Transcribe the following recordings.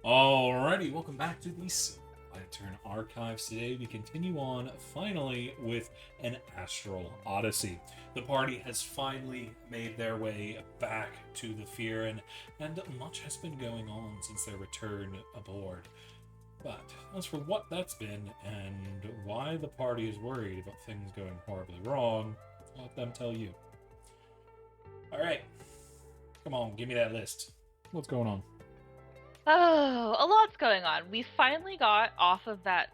Alrighty, welcome back to the Turn Archives. Today we continue on, finally, with an Astral Odyssey. The party has finally made their way back to the Phiren, and much has been going on since their return aboard. But as for what that's been, and why the party is worried about things going horribly wrong, I'll let them tell you. Alright, come on, give me that list. What's going on? Oh, a lot's going on. We finally got off of that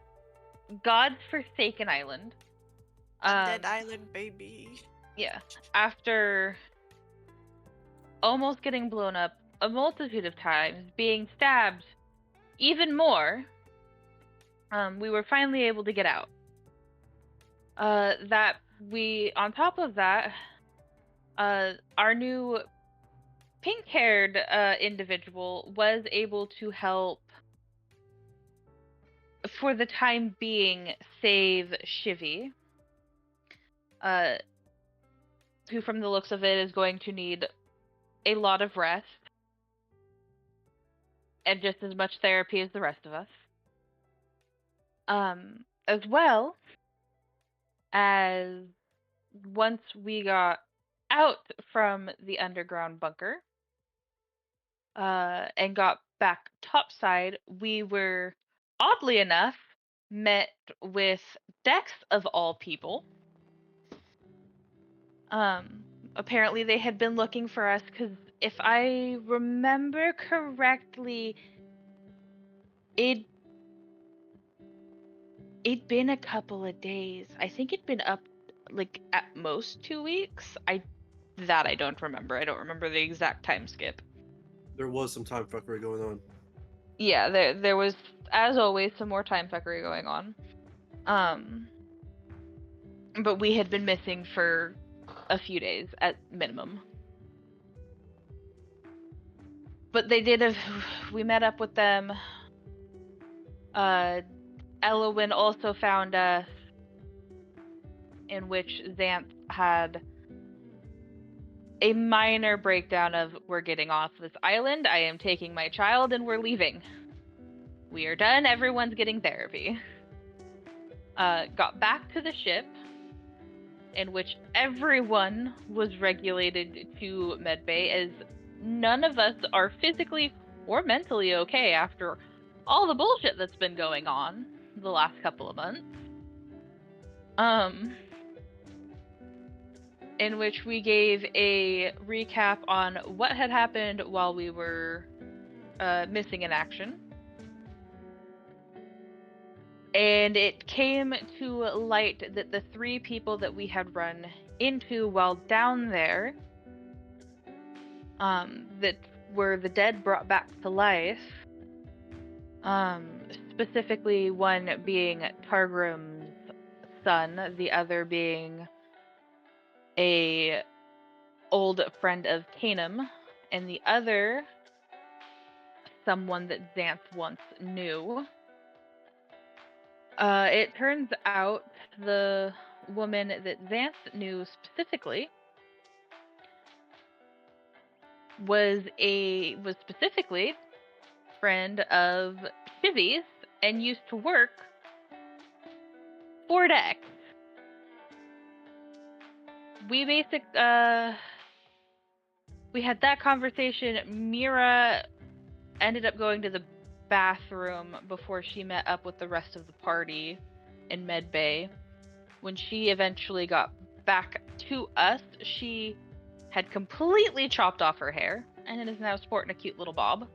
God's Forsaken Island. Undead Island, baby. Yeah. After almost getting blown up a multitude of times, being stabbed even more, we were finally able to get out. On top of that, our new pink-haired individual was able to help, for the time being, save Shivy. Who from the looks of it is going to need a lot of rest and just as much therapy as the rest of us. As well as once we got out from the underground bunker and got back topside, we were, oddly enough, met with Dex of all people. Apparently they had been looking for us because if I remember correctly, it'd been a couple of days. I think it'd been up like at most 2 weeks. I don't remember. I don't remember the exact time skip. There was some time fuckery going on. Yeah, there was, as always, some more time fuckery going on. But we had been missing for a few days at minimum. But we met up with them. Elowin also found us, in which Xanth had a minor breakdown of, we're getting off this island, I am taking my child, and we're leaving. We are done, everyone's getting therapy. Got back to the ship, in which everyone was regulated to medbay, as none of us are physically or mentally okay after all the bullshit that's been going on the last couple of months. In which we gave a recap on what had happened while we were missing in action. And it came to light that the 3 people that we had run into while down there, that were the dead brought back to life, specifically one being Targrim's son, the other being a old friend of Canum, and the other someone that Xanth once knew. It turns out the woman that Xanth knew specifically was specifically friend of Chivy's and used to work for Dex. We had that conversation. Mira ended up going to the bathroom before she met up with the rest of the party in Medbay. When she eventually got back to us, she had completely chopped off her hair and is now sporting a cute little bob.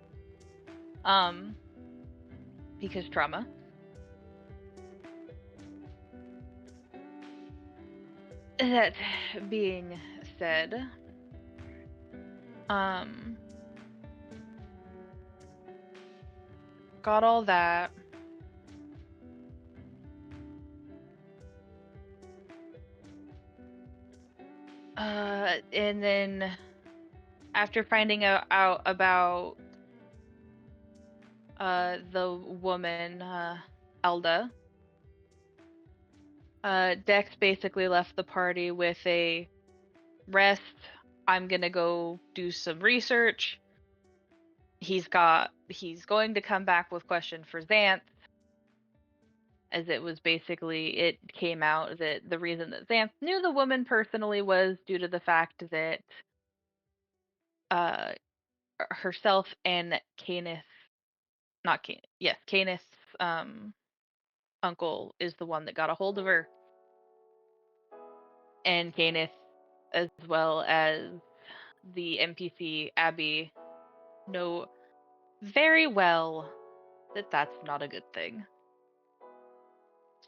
Because trauma. That being said, got all that. And then after finding out about the woman, Elda, Dex basically left the party with a rest. I'm gonna go do some research. he's going to come back with question for Xanth, as it came out that the reason that Xanth knew the woman personally was due to the fact that herself and Canis, not Canis, yes, Canis' uncle is the one that got a hold of her, and Canis, as well as the NPC Abbey, know very well that that's not a good thing.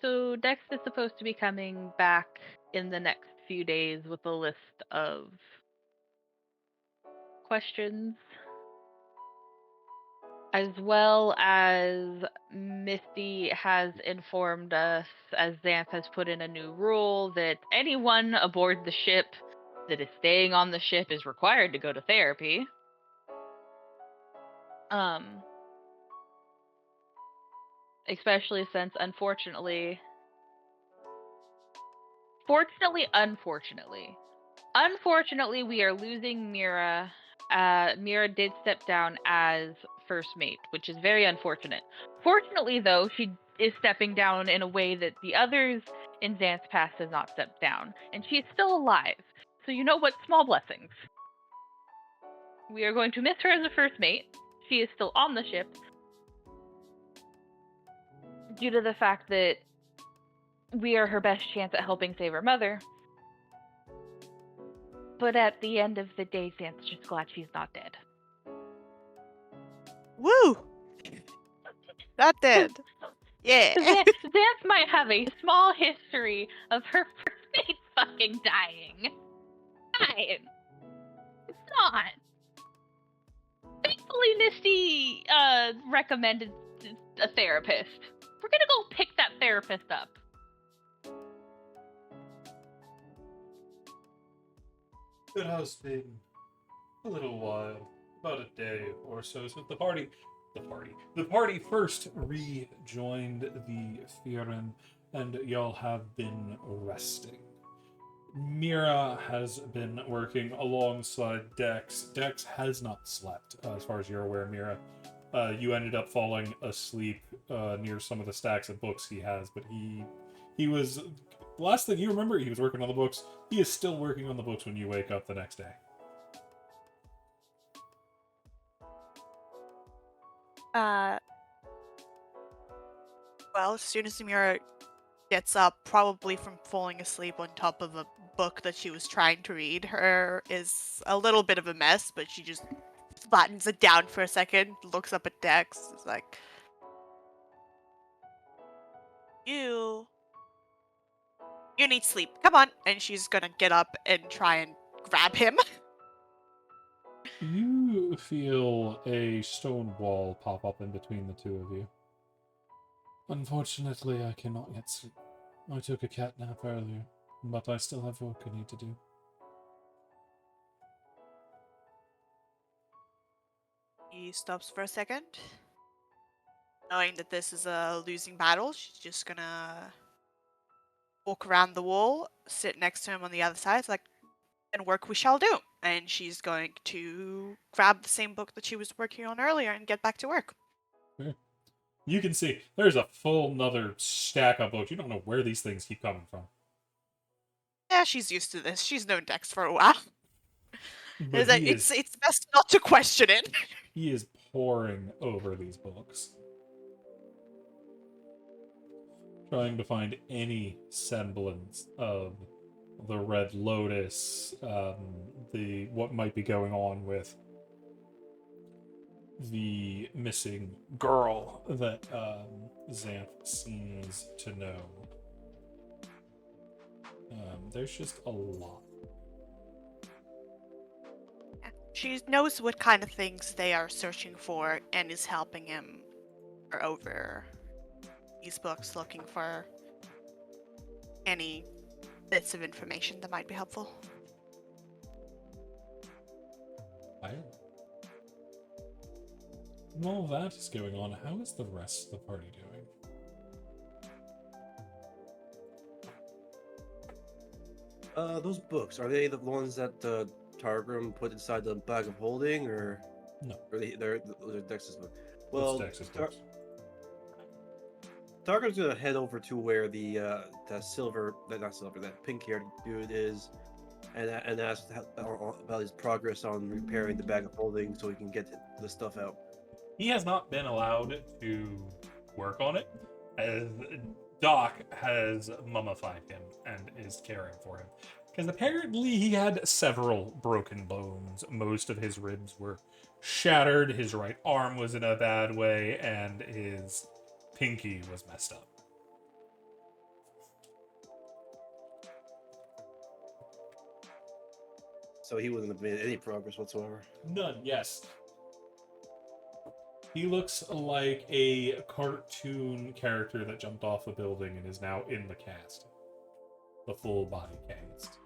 So Dex is supposed to be coming back in the next few days with a list of questions, as well as Misty has informed us, as Xanth has put in a new rule, that anyone aboard the ship that is staying on the ship is required to go to therapy. Especially since, unfortunately, we are losing Mira. Mira did step down as first mate, which is very unfortunate. Fortunately, though, she is stepping down in a way that the others in Xanth's past has not stepped down, and she is still alive. So you know what? Small blessings. We are going to miss her as a first mate. She is still on the ship, due to the fact that we are her best chance at helping save her mother. But at the end of the day, Xanth's just glad she's not dead. Woo! Not dead. Yeah. Xanth might have a small history of her first mate fucking dying. Fine. It's not. Thankfully, Misty recommended a therapist. We're gonna go pick that therapist up. It has been a little while, about a day or so, since the party first rejoined the Phiren, and y'all have been resting. Mira has been working alongside Dex. Dex has not slept, as far as you're aware, Mira. You ended up falling asleep near some of the stacks of books he has, but he was, last thing you remember, he was working on the books. He is still working on the books when you wake up the next day. Well, as soon as Samira gets up, probably from falling asleep on top of a book that she was trying to read, her is a little bit of a mess, but she just flattens it down for a second, looks up at Dex, is like, You need sleep. Come on. And she's gonna get up and try and grab him. You feel a stone wall pop up in between the two of you. Unfortunately, I cannot yet sleep. I took a cat nap earlier, but I still have work I need to do. He stops for a second. Knowing that this is a losing battle, she's just gonna walk around the wall, sit next to him on the other side. It's like, and work we shall do. And she's going to grab the same book that she was working on earlier and get back to work. Fair. You can see there's a full nother stack of books. You don't know where these things keep coming from. Yeah, she's used to this. She's known Dex for a while. But It's best not to question it. he is poring over these books, trying to find any semblance of the Red Lotus, the what might be going on with the missing girl that Xanth seems to know. There's just a lot. She knows what kind of things they are searching for and is helping him over these books, looking for any bits of information that might be helpful. While that is going on, how is the rest of the party doing? Those books, are they the ones that Targrim put inside the bag of holding, or? No. Or they're Dex's move. What's Well, Dex's moves? Targo's gonna head over to where that pink-haired dude is, and ask about his progress on repairing the bag of holding so he can get the stuff out. He has not been allowed to work on it, as Doc has mummified him and is caring for him. Because apparently he had several broken bones. Most of his ribs were shattered, his right arm was in a bad way, and his pinky was messed up. So he wouldn't have made any progress whatsoever. None, yes. He looks like a cartoon character that jumped off a building and is now in the cast. The full body cast.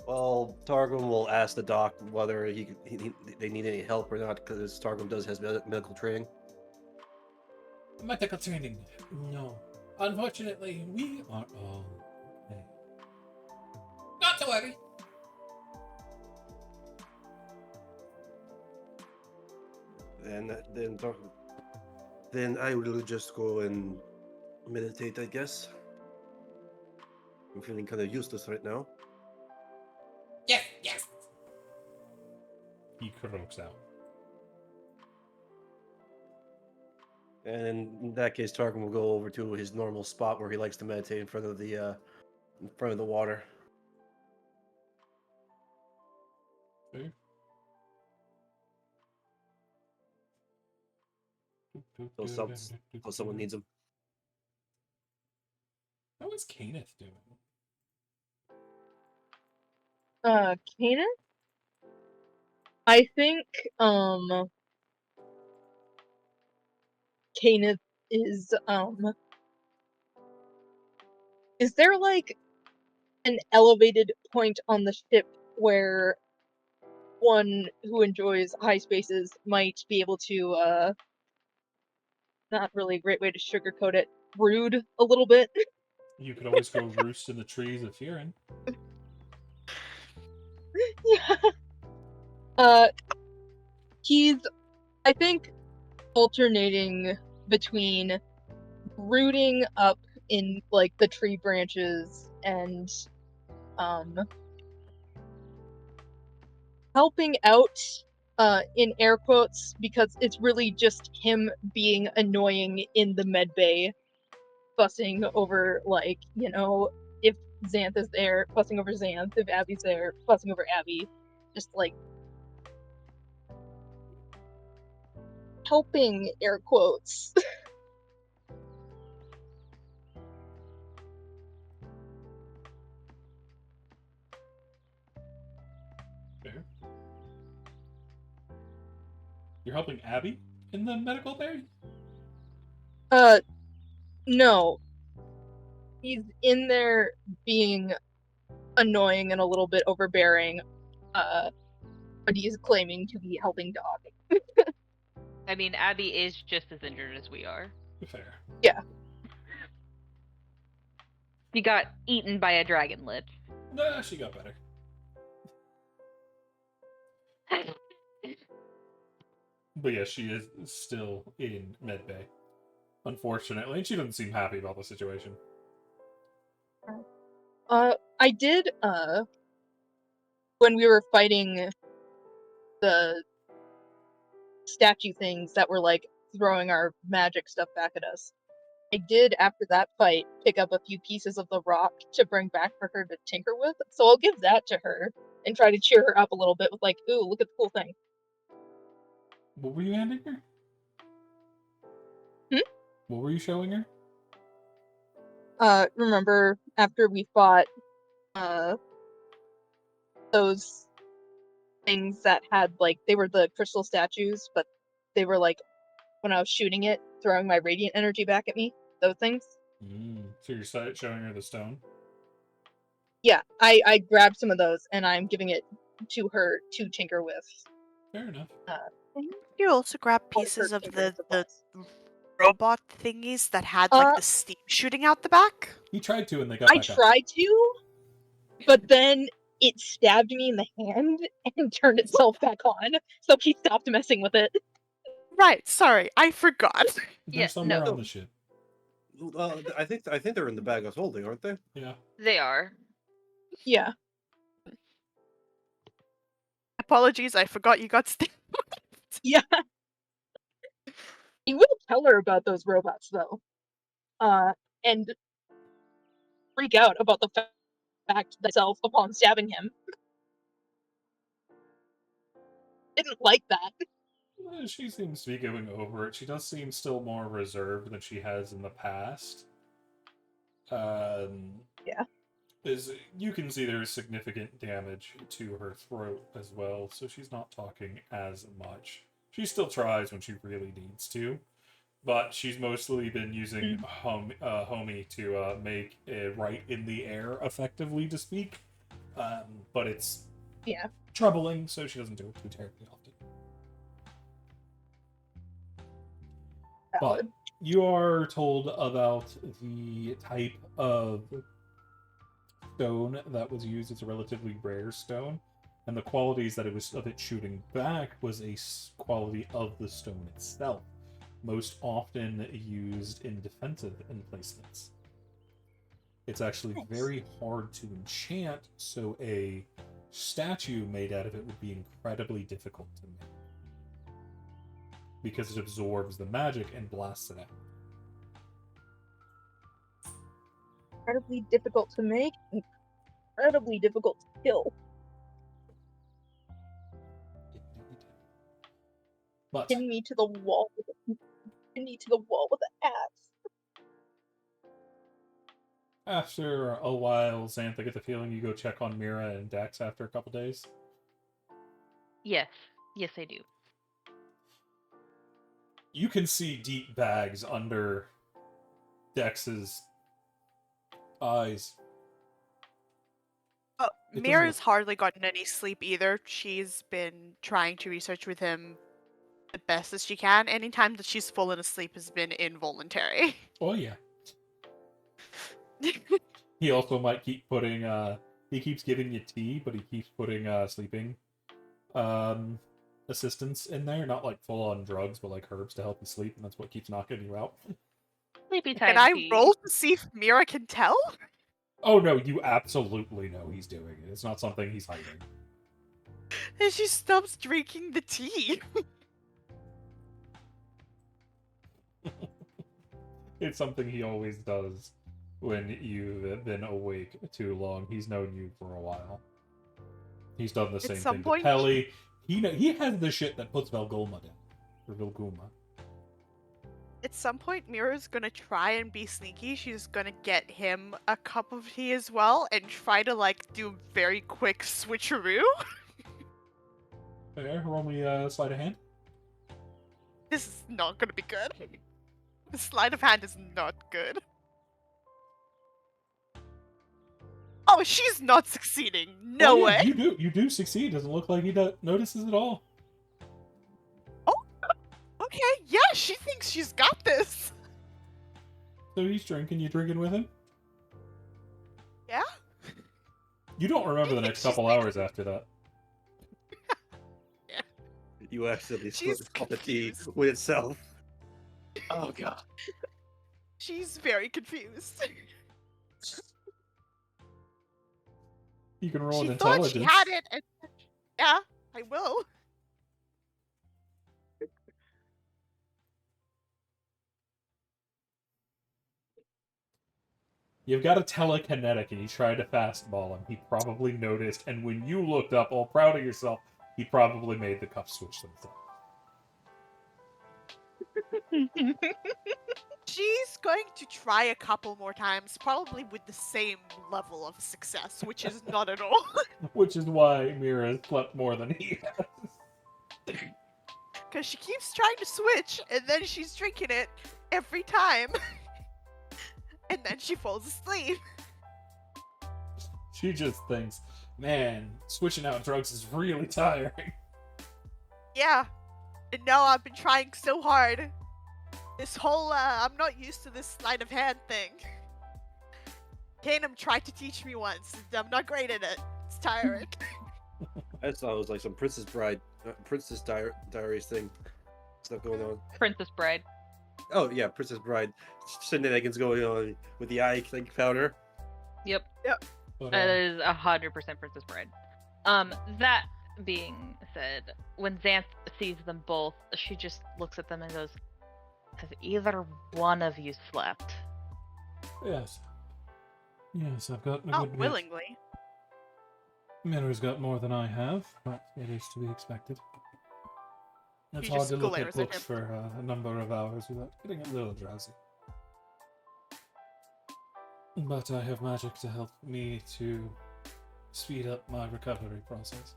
Well, Targum will ask the doc whether they need any help or not, because Targum does has medical training. Medical training? No. Unfortunately, we are all okay. Not to worry. Then I will just go and meditate, I guess. I'm feeling kind of useless right now. Yes, yes. He croaks out. And in that case, Targum will go over to his normal spot where he likes to meditate in front of the water. Okay. So someone needs him. How is Kenneth doing? Kenneth? I think, Kenneth is there like an elevated point on the ship where one who enjoys high spaces might be able to, not really a great way to sugarcoat it, brood a little bit? You could always go roost in the trees of Phiren. Yeah. He's, I think, alternating between brooding up in, like, the tree branches and, helping out, in air quotes, because it's really just him being annoying in the medbay, fussing over, like, you know, if Xanth is there, fussing over Xanth, if Abbey's there, fussing over Abbey, just, like, helping, air quotes. Fair. You're helping Abbey in the medical bay? No. He's in there being annoying and a little bit overbearing, but he's claiming to be helping Dog. I mean, Abbey is just as injured as we are. Fair. Yeah. She got eaten by a dragon lich. Nah, she got better. But yeah, she is still in medbay. Unfortunately, and she doesn't seem happy about the situation. I did, when we were fighting the statue things that were, like, throwing our magic stuff back at us, I did, after that fight, pick up a few pieces of the rock to bring back for her to tinker with, so I'll give that to her and try to cheer her up a little bit with, like, ooh, look at the cool thing. What were you handing her? What were you showing her? Remember after we fought, those things that had, like, they were the crystal statues, but they were, like, when I was shooting it, throwing my radiant energy back at me? Those things? So you're showing her the stone? Yeah, I grabbed some of those, and I'm giving it to her to tinker with. Fair enough. You also grab pieces of the robot thingies that had like the steam shooting out the back. He tried to, and they got I back up. tried to, but then it stabbed me in the hand and turned itself back on, so he stopped messing with it. Right, sorry, I forgot. They're Yeah, somewhere no. on the ship. I think they're in the bag of holding, aren't they? Yeah. They are. Yeah. Apologies, I forgot you got stabbed. Yeah. He will tell her about those robots, though. And freak out about the fact that self upon stabbing him. Didn't like that. She seems to be going over it. She does seem still more reserved than she has in the past. Yeah. You can see there's significant damage to her throat as well, so she's not talking as much. She still tries when she really needs to, but she's mostly been using Homie to make it right in the air effectively to speak. But it's troubling, so she doesn't do it too terribly often. But you are told about the type of stone that was used. It's a relatively rare stone, and the qualities that it was of it shooting back was a quality of the stone itself, most often used in defensive emplacements. It's actually very hard to enchant, so a statue made out of it would be incredibly difficult to make, because it absorbs the magic and blasts it out. Incredibly difficult to make, incredibly difficult to kill. But Pin me to the wall with an axe. after a while, Xantha, get the feeling you go check on Mira and Dax after a couple days. Yes. Yes, I do. You can see deep bags under Dex's eyes. Mira's hardly gotten any sleep either. She's been trying to research with him the best as she can. Any time that she's fallen asleep has been involuntary. Oh yeah. He also might keep putting he keeps giving you tea, but he keeps putting sleeping assistance in there, not like full on drugs, but like herbs to help you sleep, and that's what keeps knocking you out. Sleepy time Can I tea. roll to see if Mira can tell? Oh no, you absolutely know he's doing it. It's not something he's hiding. And she stops drinking the tea. It's something he always does when you've been awake too long. He's known you for a while. He's done the same thing to Pelly. He has the shit that puts Velgulma down. Or Vilgulma. At some point, Mira's gonna try and be sneaky. She's gonna get him a cup of tea as well and try to, like, do a very quick switcheroo. Okay, roll me sleight of hand. This is not gonna be good. The sleight of hand is not good. Oh, she's not succeeding. No way. You do succeed. Doesn't look like he notices at all. Okay, yeah, she thinks she's got this. So he's drinking. You drinking with him? Yeah? You don't remember the next couple hours after that. Yeah. You accidentally She's split the cup of tea confused. with itself. Oh god. She's very confused. You can roll She an thought intelligence. she had it, and yeah, I will. You've got a telekinetic, and you tried to fastball him. He probably noticed, and when you looked up, all proud of yourself, he probably made the cup switch himself. She's going to try a couple more times, probably with the same level of success, which is not at all. Which is why Mira has slept more than he has. Because she keeps trying to switch, and then she's drinking it every time. And then she falls asleep. She just thinks, man, switching out drugs is really tiring. Yeah. And now I've been trying so hard. This whole, I'm not used to this sleight of hand thing. Kanem tried to teach me once, and I'm not great at it. It's tiring. I just thought it was like some Princess Diaries thing. Stuff going on. Princess Bride. Oh yeah, Princess Bride shenanigans going on with the eye like powder. Yep. But, That is 100% Princess Bride. That being said, when Xanth sees them both, she just looks at them and goes, "Have either one of you slept?" yes. Yes, I've got a Not good bit. willingly. Miller's got more than I have, but it is to be expected. It's He hard just to look at glares at books him. for a number of hours without getting a little drowsy. But I have magic to help me to speed up my recovery process.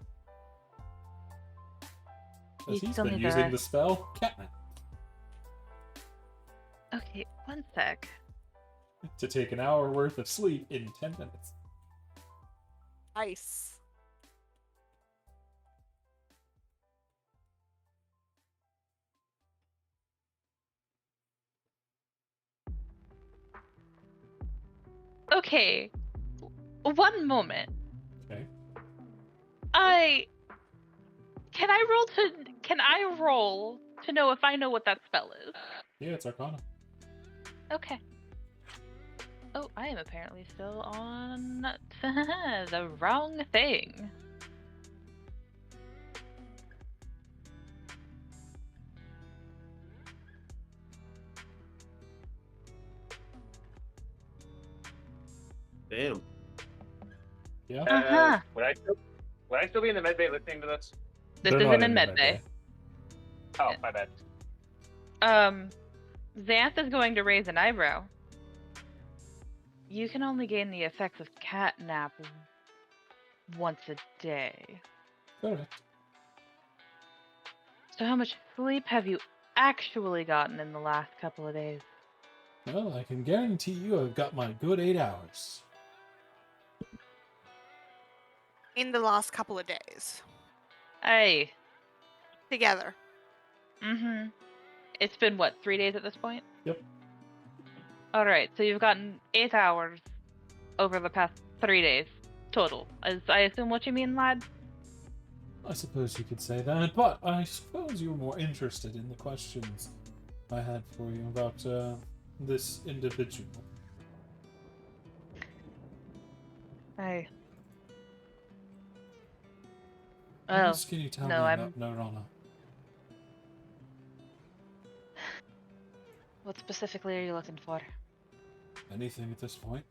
You As he's still been need to using rest. the spell Catnap Okay, one sec. to take an hour worth of sleep in 10 minutes. Nice. Okay, one moment. Okay. Can I roll to know if I know what that spell is? Yeah, it's Arcana. Okay. Oh, I am apparently still on the wrong thing. Damn. Yeah? Uh-huh. Would I still be in the medbay listening to this? This They're isn't not in the medbay. Oh, Yeah. my bad. Xanth is going to raise an eyebrow. You can only gain the effects of catnap once a day. Correct. So how much sleep have you actually gotten in the last couple of days? Well, I can guarantee you I've got my good 8 hours. In the last couple of days. Hey. Together. Mm-hmm. It's been, what, 3 days at this point? Yep. Alright, so you've gotten 8 hours over the past 3 days total. Is I assume what you mean, lad? I suppose you could say that, but I suppose you were more interested in the questions I had for you about this individual. Hey. What Oh, else can you tell no, me I'm- about Narana? what specifically are you looking for? Anything at this point?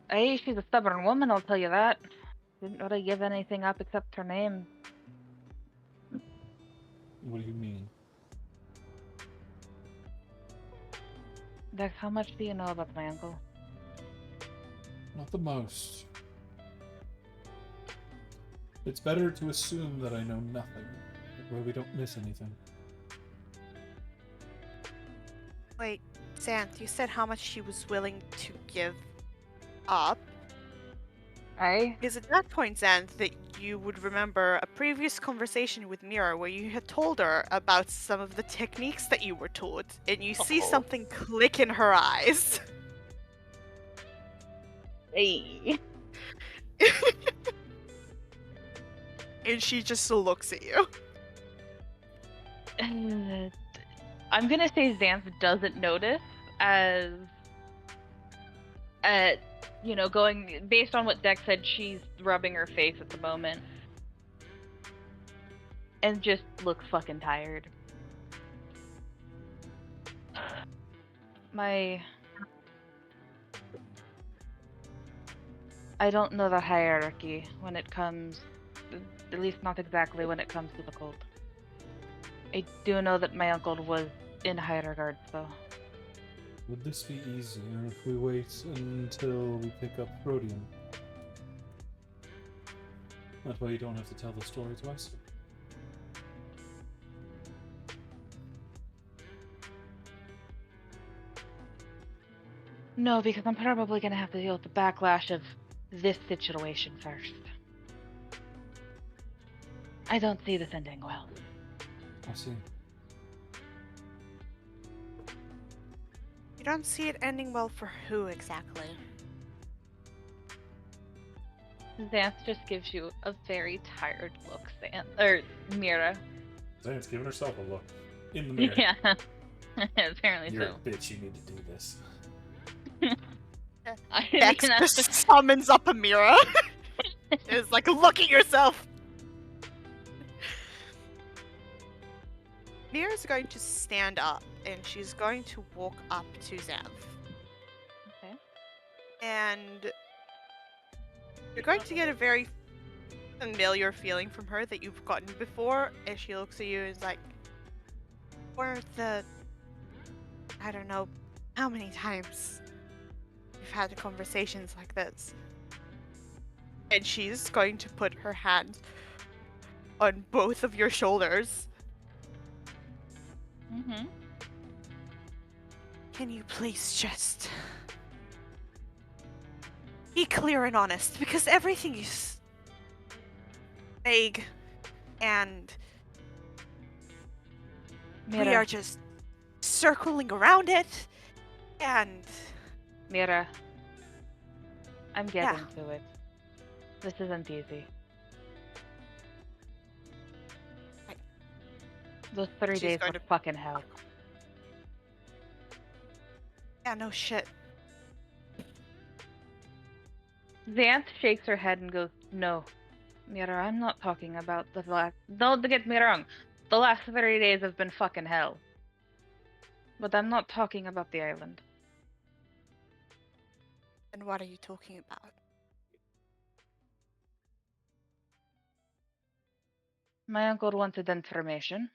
Hey, she's a stubborn woman, I'll tell you that. Didn't really give anything up except her name. What do you mean? Dex, how much do you know about my uncle? Not the most. It's better to assume that I know nothing, where we don't miss anything. Wait, Xanth, you said how much she was willing to give up. Hey? Because at that point, Xanth, that you would remember a previous conversation with Mira where you had told her about some of the techniques that you were taught, and you see Oh. something click in her eyes. Hey. And she just looks at you. I'm gonna say Xanth doesn't notice as, going based on what Dex said, she's rubbing her face at the moment. And just looks fucking tired. I don't know the hierarchy when it comes, at least not exactly when it comes to the cult. I do know that my uncle was in high regards, though. Would this be easier if we wait until we pick up Rhodium? That way you don't have to tell the story twice. No, because I'm probably gonna have to deal with the backlash of this situation first. I don't see this ending well. I see. don't see it ending well for who exactly? Xanth just gives you a very tired look, or Mira. Zane's giving herself a look in the mirror. Yeah. Apparently You're so. a bitch. You need to do this. I Dex mean, just summons up a mirror. It's like, look at yourself! Mira's going to stand up and she's going to walk up to Xanth. Okay. And you're going to get a very familiar feeling from her that you've gotten before as she looks at you and is like, for the, I don't know how many times we've had conversations like this. And she's going to put her hand on both of your shoulders. Mm-hmm. Can you please just be clear and honest? Because everything is vague and we Mira, are just circling around it and Mira, I'm getting Yeah. to it. This isn't easy. Right. Those 3 She's days going were to- fucking hell. yeah, no shit. Xanth shakes her head and goes, "No, Mira, I'm not talking about the last. Don't get me wrong. The last 3 days have been fucking hell. But I'm not talking about the island. And what are you talking about? My uncle wanted information.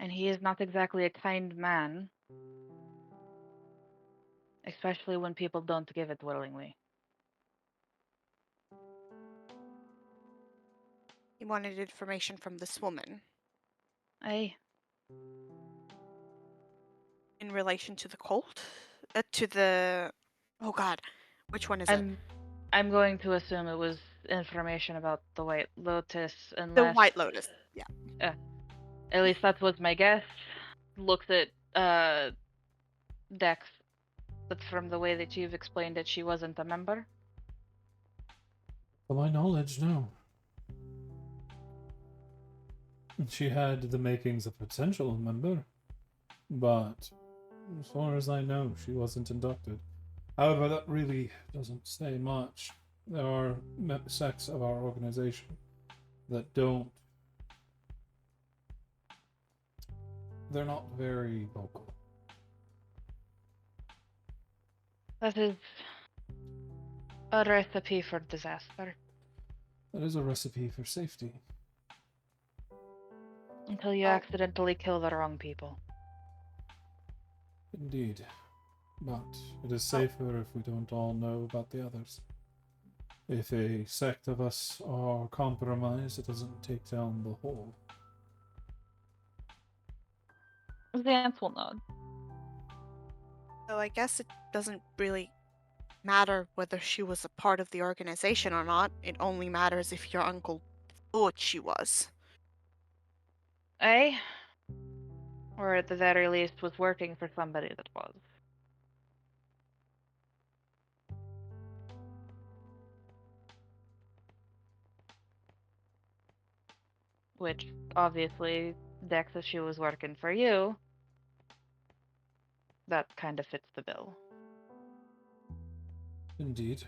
And he is not exactly a kind man. Especially when people don't give it willingly. He wanted information from this woman I in relation to the cult? To the... Oh god, which one is it? I'm going to assume it was information about the White Lotus, The unless White Lotus. Yeah. at least that was my guess. Looks at Dex, but from the way that you've explained it, she wasn't a member. To my knowledge, no. She had the makings of a potential member, but as far as I know, she wasn't inducted. However, that really doesn't say much. There are sects of our organization that don't. They're not very vocal. That is a recipe for disaster. That is a recipe for safety. Until you Oh. accidentally kill the wrong people. Indeed. But it is safer if we don't all know about the others. If a sect of us are compromised, it doesn't take down the whole. Xanth will nod. So I guess it doesn't really matter whether she was a part of the organization or not. It only matters if your uncle thought she was. Eh? Or at the very least was working for somebody that was. Which, obviously, Dex, if she was working for you, that kind of fits the bill. Indeed.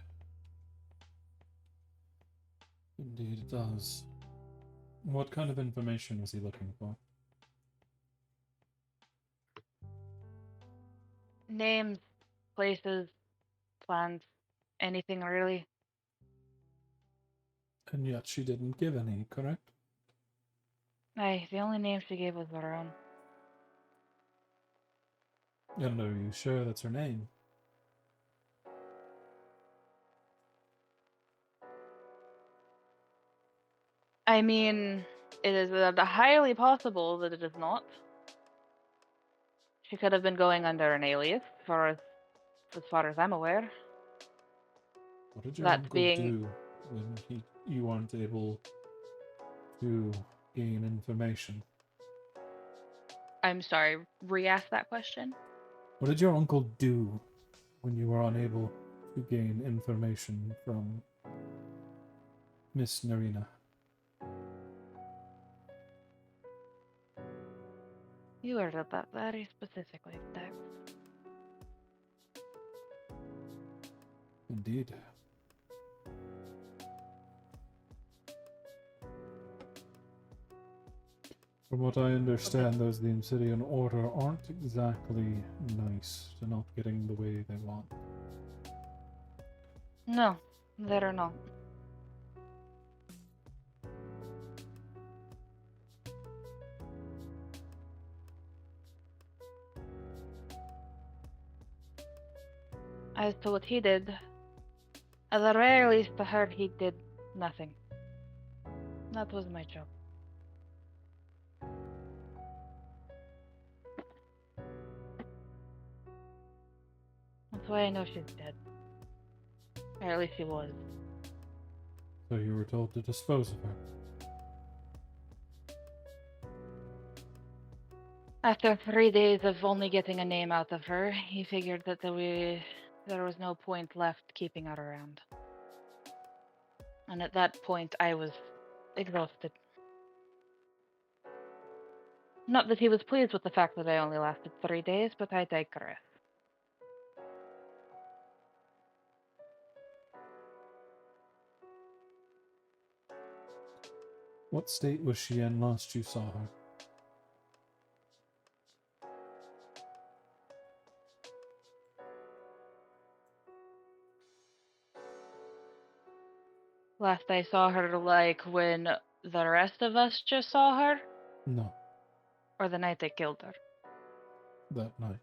Indeed it does. What kind of information was he looking for? Names, places, plans, anything really. And yet she didn't give any, correct? Aye, the only name she gave was her own. And are you sure that's her name? I mean, it is highly possible that it is not. She could have been going under an alias, as far as I'm aware. What did your That uncle being- do when you weren't able to gain information? I'm sorry, re-ask that question. What did your uncle do when you were unable to gain information from Miss Narina? You worded that very specifically, Dex. Indeed. From what I understand, those of the Obsidian Order aren't exactly nice to not getting the way they want. No, they're not. As to what he did, at the very least, I heard he did nothing. That was my job. That's why I know she's dead. Or at least she was. So you were told to dispose of her. After 3 days of only getting a name out of her, he figured that there was no point left keeping her around. And at that point, I was exhausted. Not that he was pleased with the fact that I only lasted 3 days, but I digress. What state was she in last you saw her? Last I saw her, like, when the rest of us just saw her? No, Or the night they killed her? that night.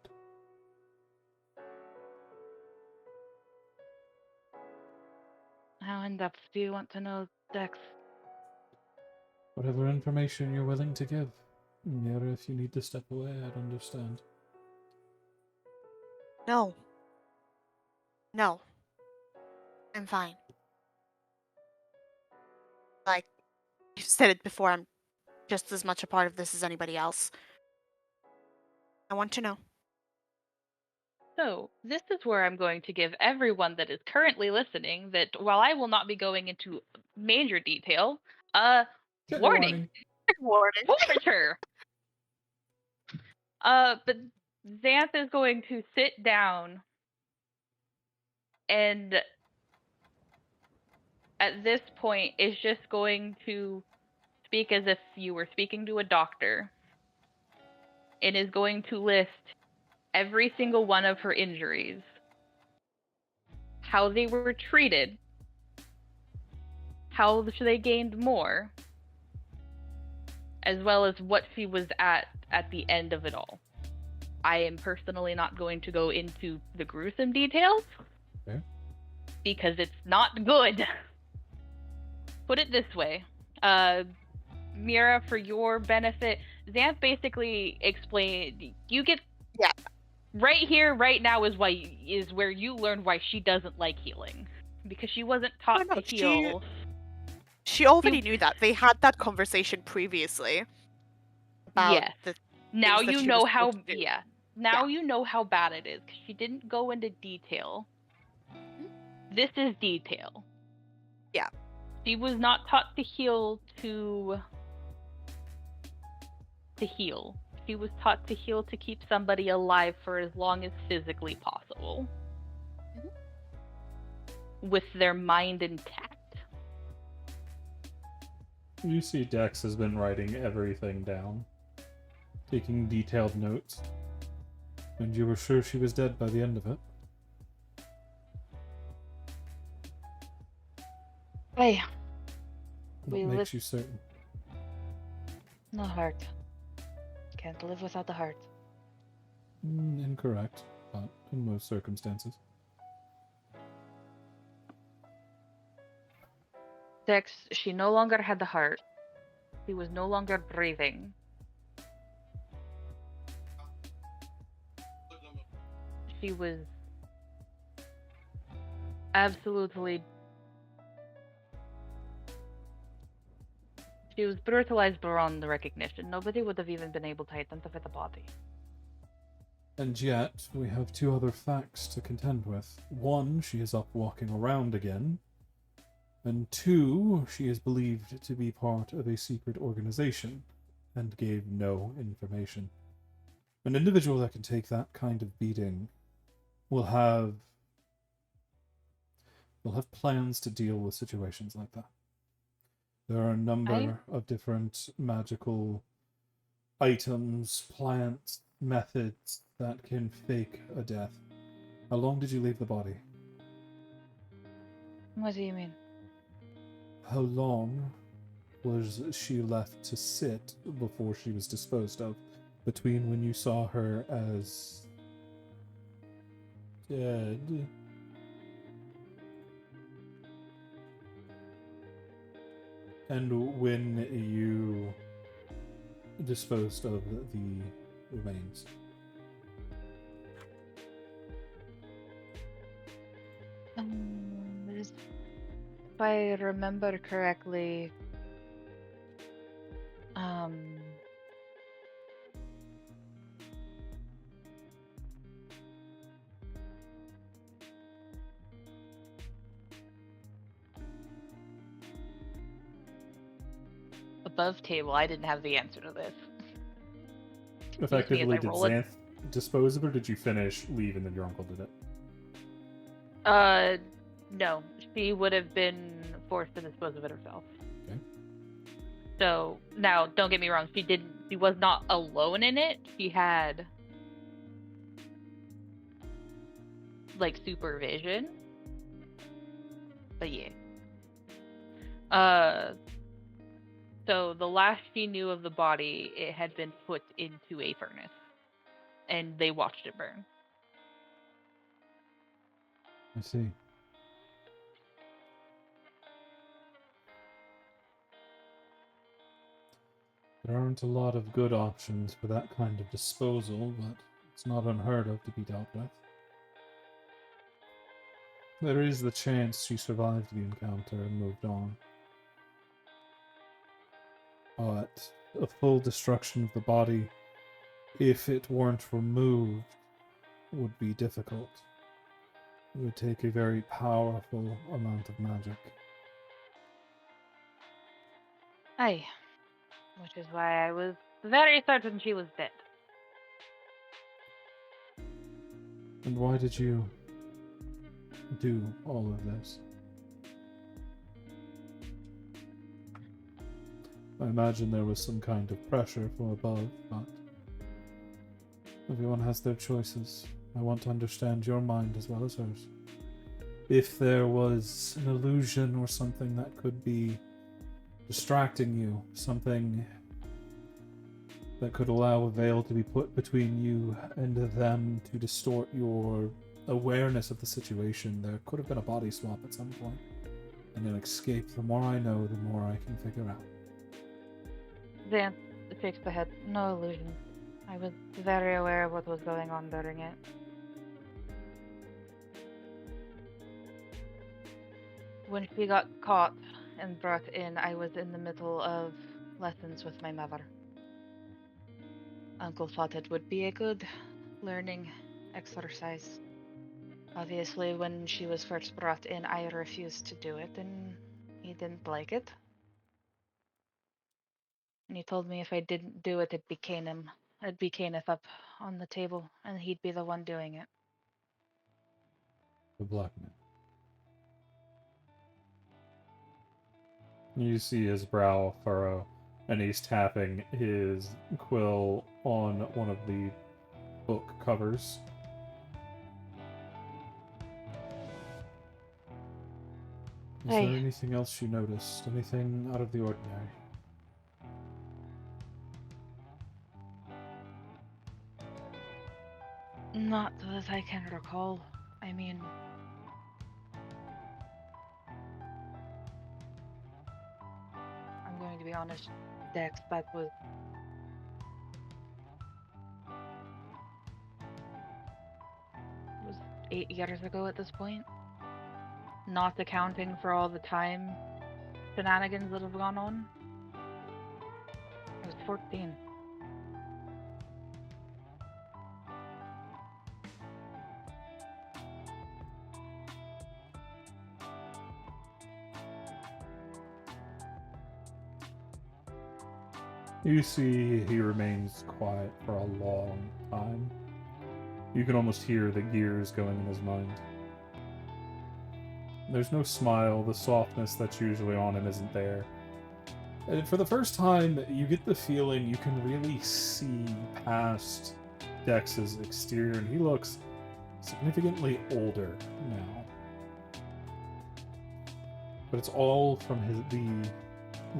How in-depth do you want to know, Dex? Whatever information you're willing to give. Mira, if you need to step away, I'd understand. No. No. I'm fine. Like, you've said it before, I'm just as much a part of this as anybody else. I want to know. So, this is where I'm going to give everyone that is currently listening that while I will not be going into major detail, warning. Warning. Forfeiture! But Xanth is going to sit down and at this point is just going to speak as if you were speaking to a doctor and is going to list every single one of her injuries, how they were treated, how they gained more, as well as what she was at the end of it all. I am personally not going to go into the gruesome details because it's not good. Put it this way, Mira, for your benefit, Xanth basically explained. You get right here, right now is where you learn why she doesn't like healing, because she wasn't taught to heal. She already knew that. They had that conversation previously. About yes. the Now things that you she know was how. supposed to do. Yeah. Now you know how bad it is. 'Cause she didn't go into detail. This is detail. Yeah. She was not taught to heal to heal. She was taught to heal to keep somebody alive for as long as physically possible. With their mind intact. You see Dex has been writing everything down, taking detailed notes. And you were sure she was dead by the end of it? Hey. What makes you certain? No heart. Can't live without the heart. Incorrect, but in most circumstances. Dex, she no longer had the heart. She was no longer breathing. She was absolutely... She was brutalized beyond the recognition. Nobody would have even been able to identify the body. And yet, we have two other facts to contend with. One, she is up walking around again. And two, she is believed to be part of a secret organization and gave no information. An individual that can take that kind of beating will have plans to deal with situations like that. There are a number of different magical items, plants, methods that can fake a death. How long did you leave the body? What do you mean? How long was she left to sit before she was disposed of? Between when you saw her as dead and when you disposed of the remains? If I remember correctly, above table, I didn't have the answer to this. Effectively, I did roll it? Xanth dispose of her, or did you finish, leave, and then your uncle did it? No. She would have been forced to dispose of it herself. Okay. So, now, don't get me wrong, she was not alone in it. She had, like, supervision. But yeah. So the last she knew of the body, it had been put into a furnace. And they watched it burn. I see. There aren't a lot of good options for that kind of disposal, but it's not unheard of to be dealt with. There is the chance she survived the encounter and moved on. But a full destruction of the body, if it weren't removed, would be difficult. It would take a very powerful amount of magic. Aye. Which is why I was very certain she was dead. And why did you do all of this? I imagine there was some kind of pressure from above, but everyone has their choices. I want to understand your mind as well as hers. If there was an illusion or something that could be distracting you, something that could allow a veil to be put between you and them to distort your awareness of the situation, there could have been a body swap at some point and an escape. The more I know, the more I can figure out. Xanth shakes the head. No illusion. I was very aware of what was going on during it. When she got caught and brought in, I was in the middle of lessons with my mother. Uncle thought it would be a good learning exercise. Obviously, when she was first brought in, I refused to do it, and he didn't like it. And he told me if I didn't do it, it'd be Kenneth up on the table, and he'd be the one doing it. The black man. You see his brow furrow, and he's tapping his quill on one of the book covers. Is there anything else you noticed? Anything out of the ordinary? Not that I can recall. I mean, I'm going to be honest, Dex, that was was 8 years ago at this point. Not accounting for all the time shenanigans that have gone on. 14. You see, he remains quiet for a long time. You can almost hear the gears going in his mind. There's no smile, the softness that's usually on him isn't there. And for the first time, you get the feeling you can really see past Dex's exterior, and he looks significantly older now. But it's all from the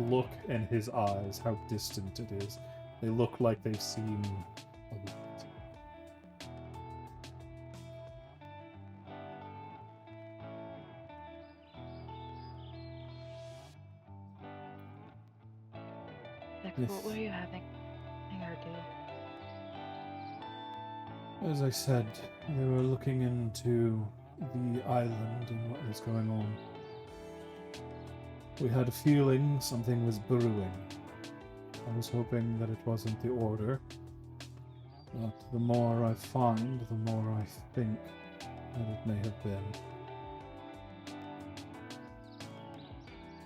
look in his eyes, how distant it is. They look like they've seen a lot. Dex, Yes. what were you having her do? As I said, they were looking into the island and what was going on. We had a feeling something was brewing. I was hoping that it wasn't the Order, but the more I find, the more I think that it may have been.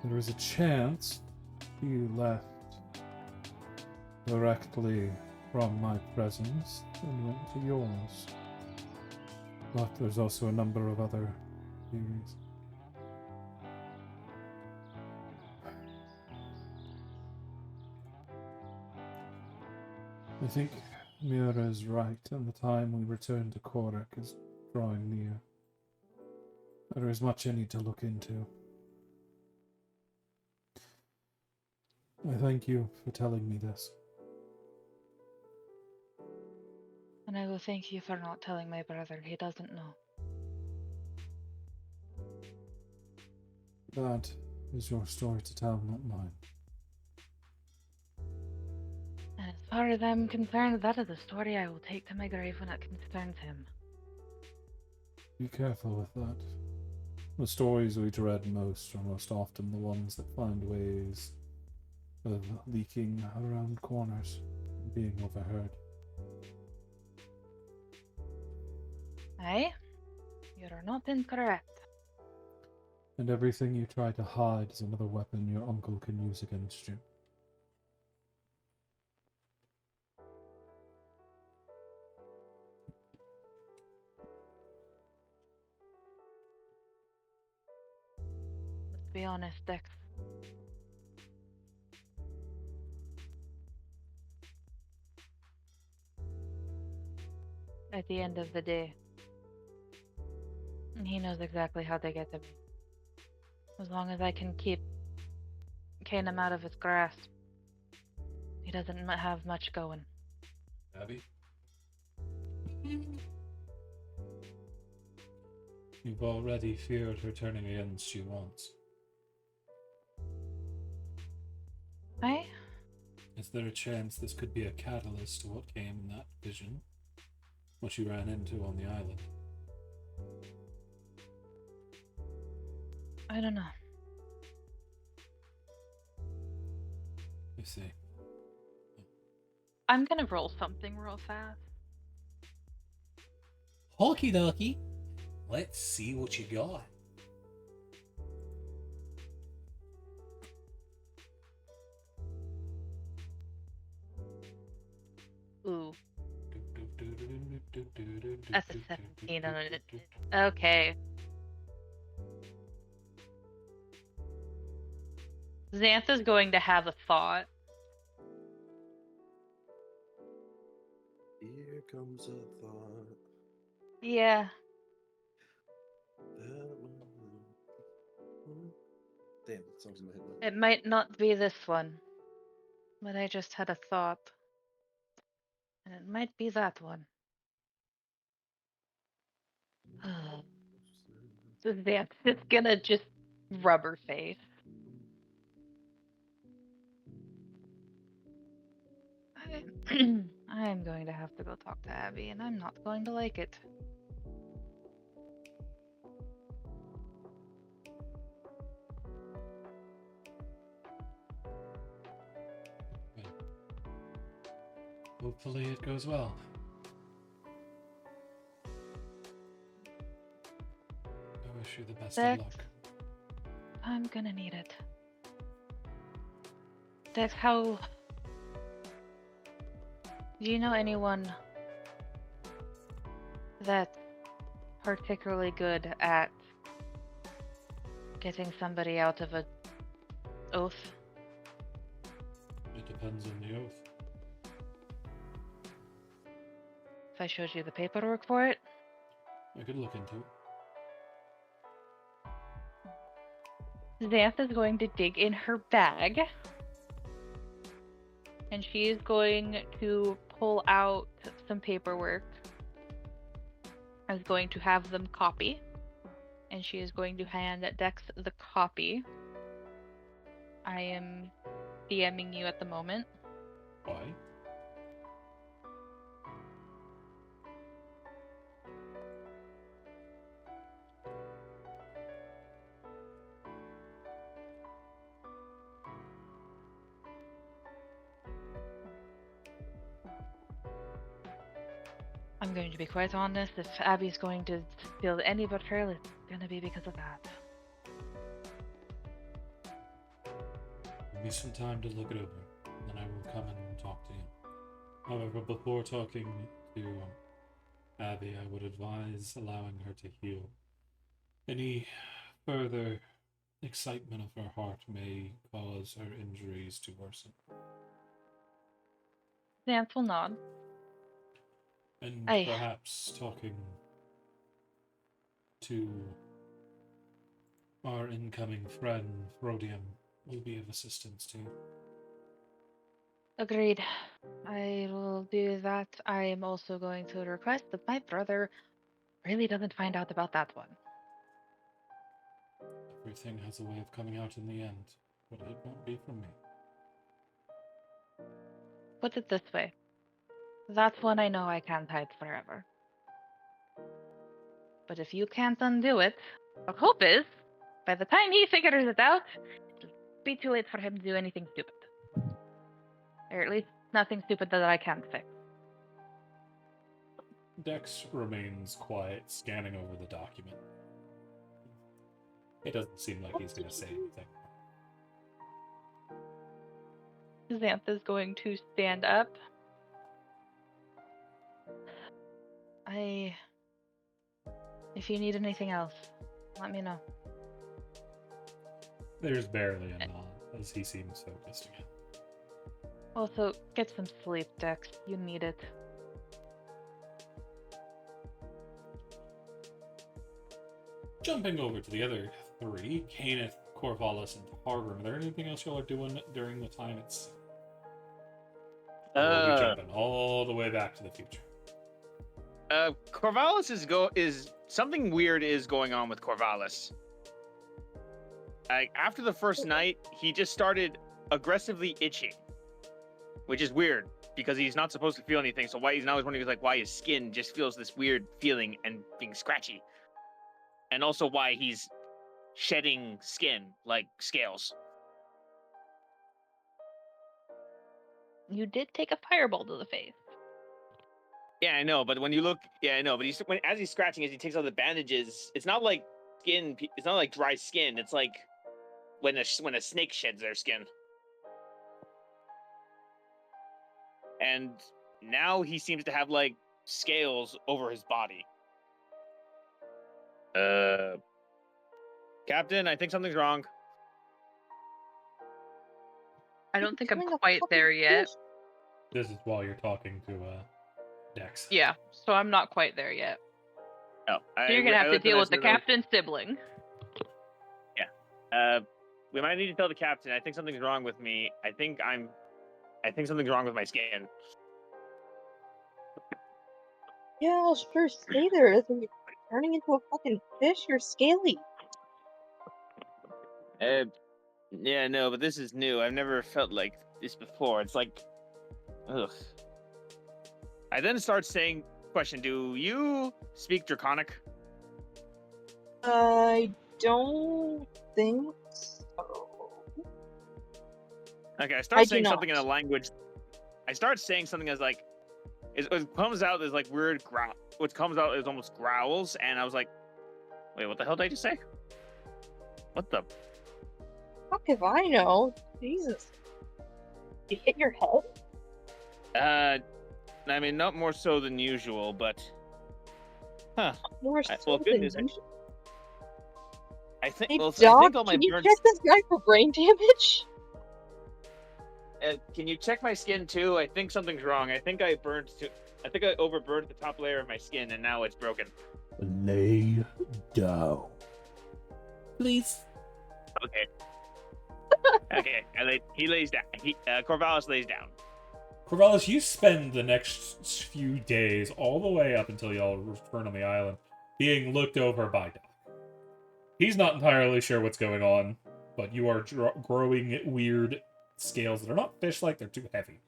There is a chance you left directly from my presence and went to yours. But there's also a number of other theories. I think Mira is right, and the time we return to Korak is drawing near. There is much I need to look into. I thank you for telling me this. And I will thank you for not telling my brother. He doesn't know. That is your story to tell, not mine. And as far as I'm concerned, that is a story I will take to my grave when it concerns him. Be careful with that. The stories we dread most are most often the ones that find ways of leaking around corners and being overheard. Aye? You are not incorrect. And everything you try to hide is another weapon your uncle can use against you. Let's be honest, Dex. At the end of the day, he knows exactly how to get to me. As long as I can keep Kanem out of his grasp, he doesn't have much going. Abbey? You've already feared her turning against you once. Aye? Is there a chance this could be a catalyst to what came in that vision? What you ran into on the island? I don't know. I see. I'm gonna roll something real fast. Okie dokie. Let's see what you got. Ooh. That's a 17 on it. Okay. Xantha's going to have a thought. Here comes a thought. Yeah. Damn, that song's in my head now. It might not be this one. But I just had a thought. And it might be that one. So Xanth's just gonna just rub her face. I'm going to have to go talk to Abbey, and I'm not going to like it. Hopefully it goes well. I wish you the best of Dex, luck. I'm gonna need it. Dex, how... Do you know anyone that's particularly good at getting somebody out of a oath? It depends on the oath. If I showed you the paperwork for it? I could look into it. Xanth is going to dig in her bag. And she is going to pull out some paperwork. I was going to have them copy. And she is going to hand Dex the copy. I am DMing you at the moment. Why? I'm going to be quite honest. If Abbey's going to feel any betrayal, it's going to be because of that. Give me some time to look it over, and then I will come and talk to you. However, before talking to Abbey, I would advise allowing her to heal. Any further excitement of her heart may cause her injuries to worsen. Xanth will nod. And Aye. perhaps talking to our incoming friend, Rhodium, will be of assistance to you. Agreed. I will do that. I am also going to request that my brother really doesn't find out about that one. Everything has a way of coming out in the end, but it won't be from me. Put it this way. That's one I know I can't hide forever. But if you can't undo it, the hope is, by the time he figures it out, it'll be too late for him to do anything stupid. Or at least nothing stupid that I can't fix. Dex remains quiet, scanning over the document. It doesn't seem like he's going to say anything. Xanth is going to stand up. If you need anything else, let me know. There's barely a nod, as he seems focused again. Also, get some sleep, Dex. You need it. Jumping over to the other three, Caneth, Corvallis, and Hargrim. Is there anything else y'all are doing during the time it's... We'll be jumping all the way back to the future. Corvallis is something weird is going on with Corvallis. After the first night, he just started aggressively itching, which is weird because he's not supposed to feel anything. So he's now wondering why his skin just feels this weird feeling and being scratchy, and also why he's shedding skin like scales. You did take a fireball to the face. Yeah, I know, but when you look, but as he's scratching, as he takes out the bandages, it's not like skin. It's not like dry skin. It's like when a snake sheds their skin. And now he seems to have like scales over his body. Captain, I think something's wrong. I don't think I'm Doing a quite fucking there yet. fish. This is while you're talking to Dex. Yeah, so I'm not quite there yet. No, So you're gonna have to deal with the captain's sibling. We might need to tell the captain. I think something's wrong with me. I think something's wrong with my skin. Yeah, I'll sure stay there. If you're turning into a fucking fish, you're scaly. Yeah, no, but this is new. I've never felt like this before. It's like, ugh. I then start saying, question, do you speak Draconic? I don't think so. Okay, I I start do saying something in not. a language. I start saying something as like, It comes out as like weird growl. What comes out is almost growls, and I was like, "Wait, what the hell did I just say? What the?" Fuck if I know. Jesus. You hit your head? I mean, not more so than usual, but More well, so good than news. usual. I think. Hey, Well, Doc, I think all my can you burns. check this guy for brain damage? Can you check my skin too? I think something's wrong. I think I overburned the top layer of my skin, and now it's broken. Lay down. Please. Okay. Okay. He lays down. Corvallis lays down. Corvallis, you spend the next few days, all the way up until y'all return on the island, being looked over by Doc. He's not entirely sure what's going on, but you are growing weird scales that are not fish-like, they're too heavy.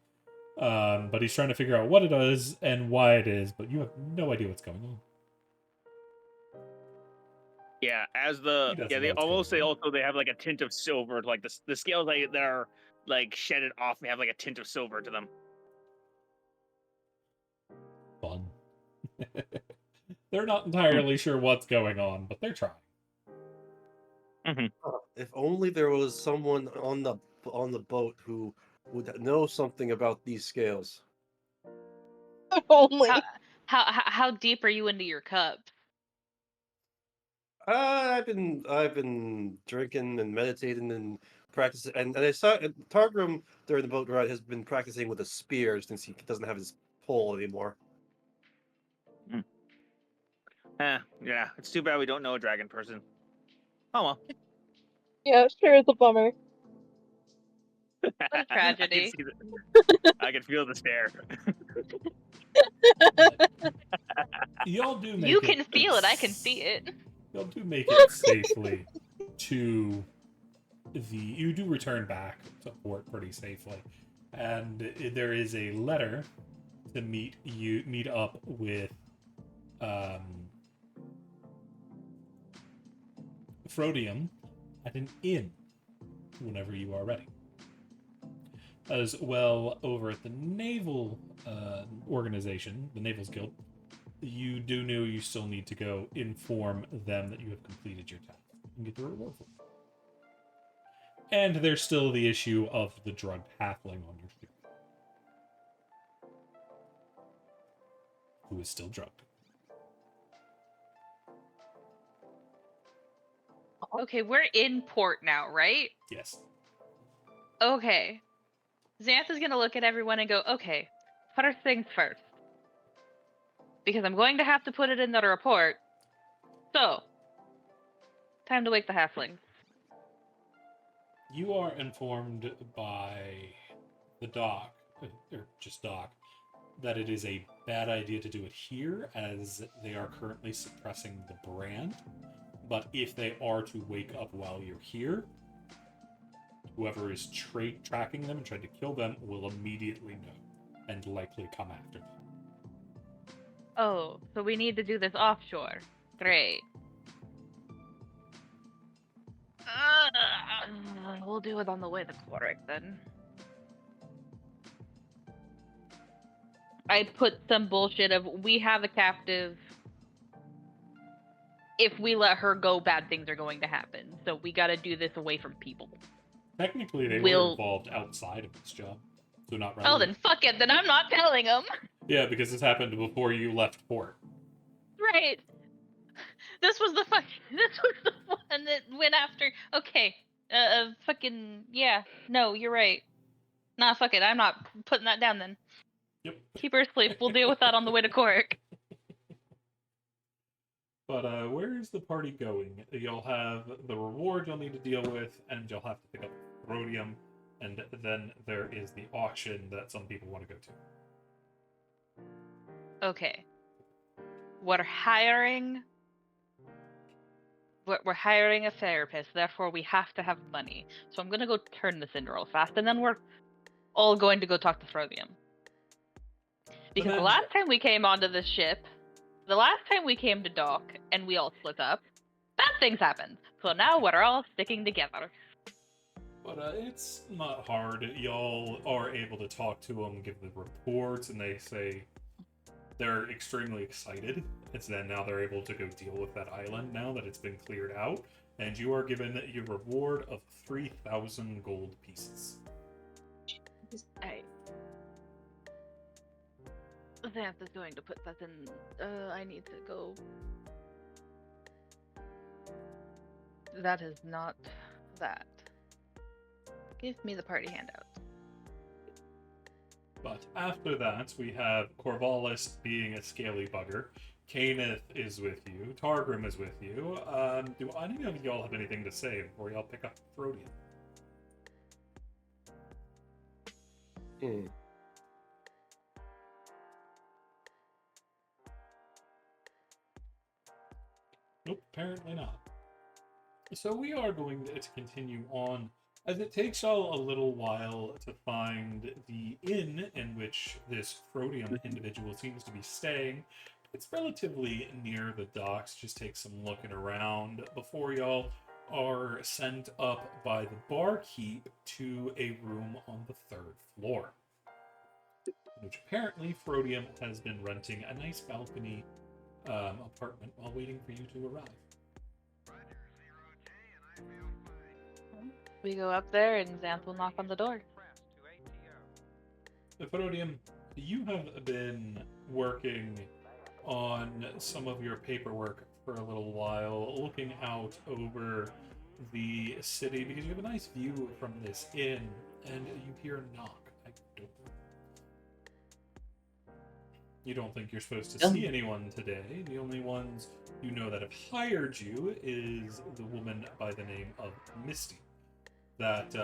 But he's trying to figure out what it is and why it is, but you have no idea what's going on. Yeah, He doesn't know what's going on. they have like a tint of silver, like the scales that are like shedded off, they have like a tint of silver to them. Fun. They're not entirely sure what's going on, but they're trying. If only there was someone on the boat who would know something about these scales. Only. How deep are you into your cup? I've been drinking and meditating and practicing, and I saw Targrim during the boat ride has been practicing with a spear since he doesn't have his pole anymore. Yeah, it's too bad we don't know a dragon person. Oh well. Yeah, sure, it's a bummer. What a tragedy. I can feel the stare. Y'all do make You can feel it, I can see it. Y'all do make it safely to you do return back to port pretty safely, and there is a letter to meet up with Frodium at an inn whenever you are ready. As well, over at the naval organization, the Naval's Guild, you do know you still need to go inform them that you have completed your task and get the reward for it. And there's still the issue of the drugged halfling on your ship, who is still drugged. Okay, we're in port now, right? Yes. Okay. Xanth is gonna look at everyone and go, okay, first things first. Because I'm going to have to put it in the report. So, time to wake the halfling. You are informed by the doc, or just doc, that it is a bad idea to do it here, as they are currently suppressing the brand. But if they are to wake up while you're here, whoever is tracking them and trying to kill them will immediately know and likely come after them. Oh, so we need to do this offshore. Great. We'll do it on the way to Quarrick then. I'd put some bullshit of, we have a captive. If we let her go, bad things are going to happen. So we gotta do this away from people. Technically, they were involved outside of this job, so not relevant. Oh, then fuck it. Then I'm not telling them. Yeah, because this happened before you left port. Right. This was the one that went after. Okay. Fucking yeah. No, you're right. Nah, fuck it. I'm not putting that down then. Yep. Keep her asleep. We'll deal with that on the way to Cork. But where is the party going? You'll have the reward you'll need to deal with, and you'll have to pick up rhodium, and then there is the auction that some people want to go to. Okay. We're hiring a therapist, therefore we have to have money. So I'm gonna go turn this in real fast, and then we're all going to go talk to Frodium. Because the last time we came onto this ship, the last time we came to dock and we all split up, bad things happened. So now we're all sticking together. But it's not hard. Y'all are able to talk to them, give the reports, and they say, they're extremely excited. It's then now they're able to go deal with that island now that it's been cleared out, and you are given your reward of 3,000 gold pieces. Hey. Xanth is going to put that in. I need to go. That is not that. Give me the party handout. But after that, we have Corvallis being a scaly bugger. Caneth is with you. Targrim is with you. Do any of y'all have anything to say before y'all pick up Frodian? Nope, apparently not. So we are going to continue on, as it takes y'all a little while to find the inn in which this Frodian individual seems to be staying. It's relatively near the docks, just take some looking around before y'all are sent up by the barkeep to a room on the 3rd floor, which apparently Frodian has been renting a nice balcony apartment while waiting for you to arrive. We go up there and Xanth will knock on the door. Frodian, you have been working on some of your paperwork for a little while, looking out over the city because you have a nice view from this inn, and you hear a knock. You don't think you're supposed to see anyone today. The only ones you know that have hired you is the woman by the name of Misty, that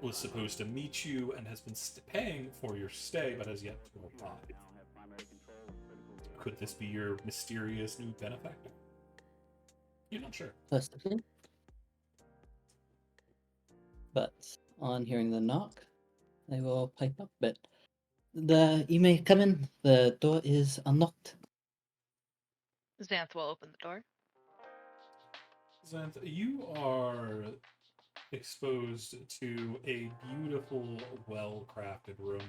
was supposed to meet you and has been paying for your stay, but has yet to arrive. Could this be your mysterious new benefactor? You're not sure. Possibly. But on hearing the knock, I will pipe up a bit. You may come in. The door is unlocked. Xanth will open the door. Xanth, you are exposed to a beautiful, well-crafted room.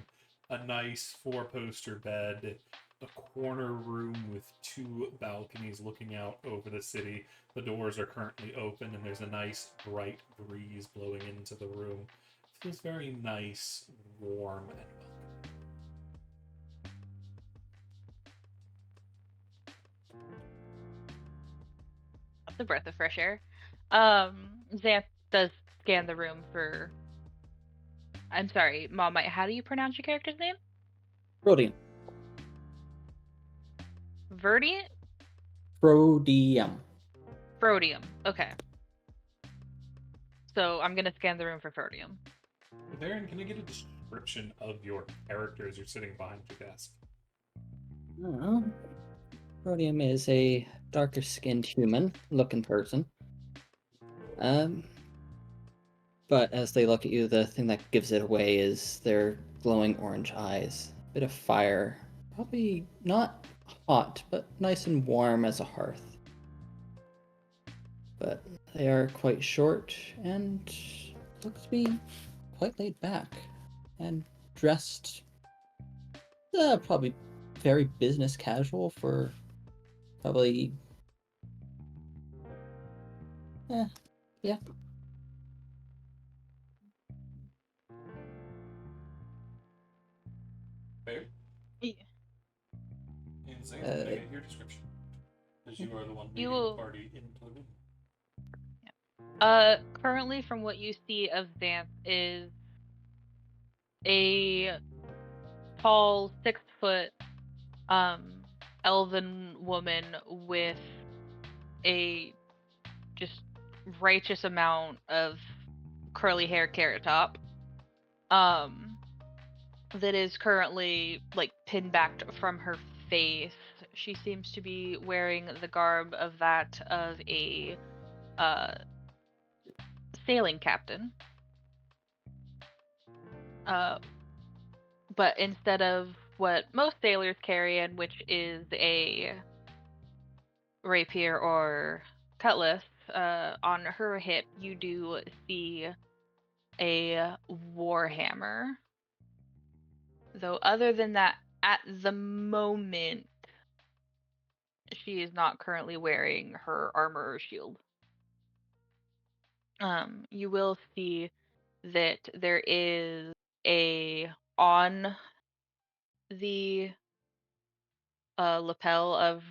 A nice 4-poster bed, a corner room with 2 balconies looking out over the city. The doors are currently open, and there's a nice, bright breeze blowing into the room. It feels very nice, warm, and welcoming. That's a breath of fresh air. Xanth does scan the room for... I'm sorry, Mom, how do you pronounce your character's name? Frodian. Verdian? Frodium. Frodium. Okay. So I'm gonna scan the room for Frodium. Baron, can I get a description of your character as you're sitting behind your desk? Frodium is a darker-skinned human-looking person. But as they look at you, the thing that gives it away is their glowing orange eyes. A bit of fire. Probably not hot, but nice and warm as a hearth. But they are quite short and looks to be quite laid back and dressed probably very business casual for probably yeah. Fair? Yeah. And Xanth, can I get your description? Because you are the one leading the party into the room. Currently from what you see of Xanth is a tall, 6-foot, elven woman with a just righteous amount of curly hair, carrot top, that is currently like pinned back from her face. She seems to be wearing the garb of that of a sailing captain. But instead of what most sailors carry, in which is a rapier or cutlass, on her hip you do see a warhammer. Though other than that At the moment, she is not currently wearing her armor or shield. You will see that there is on the lapel of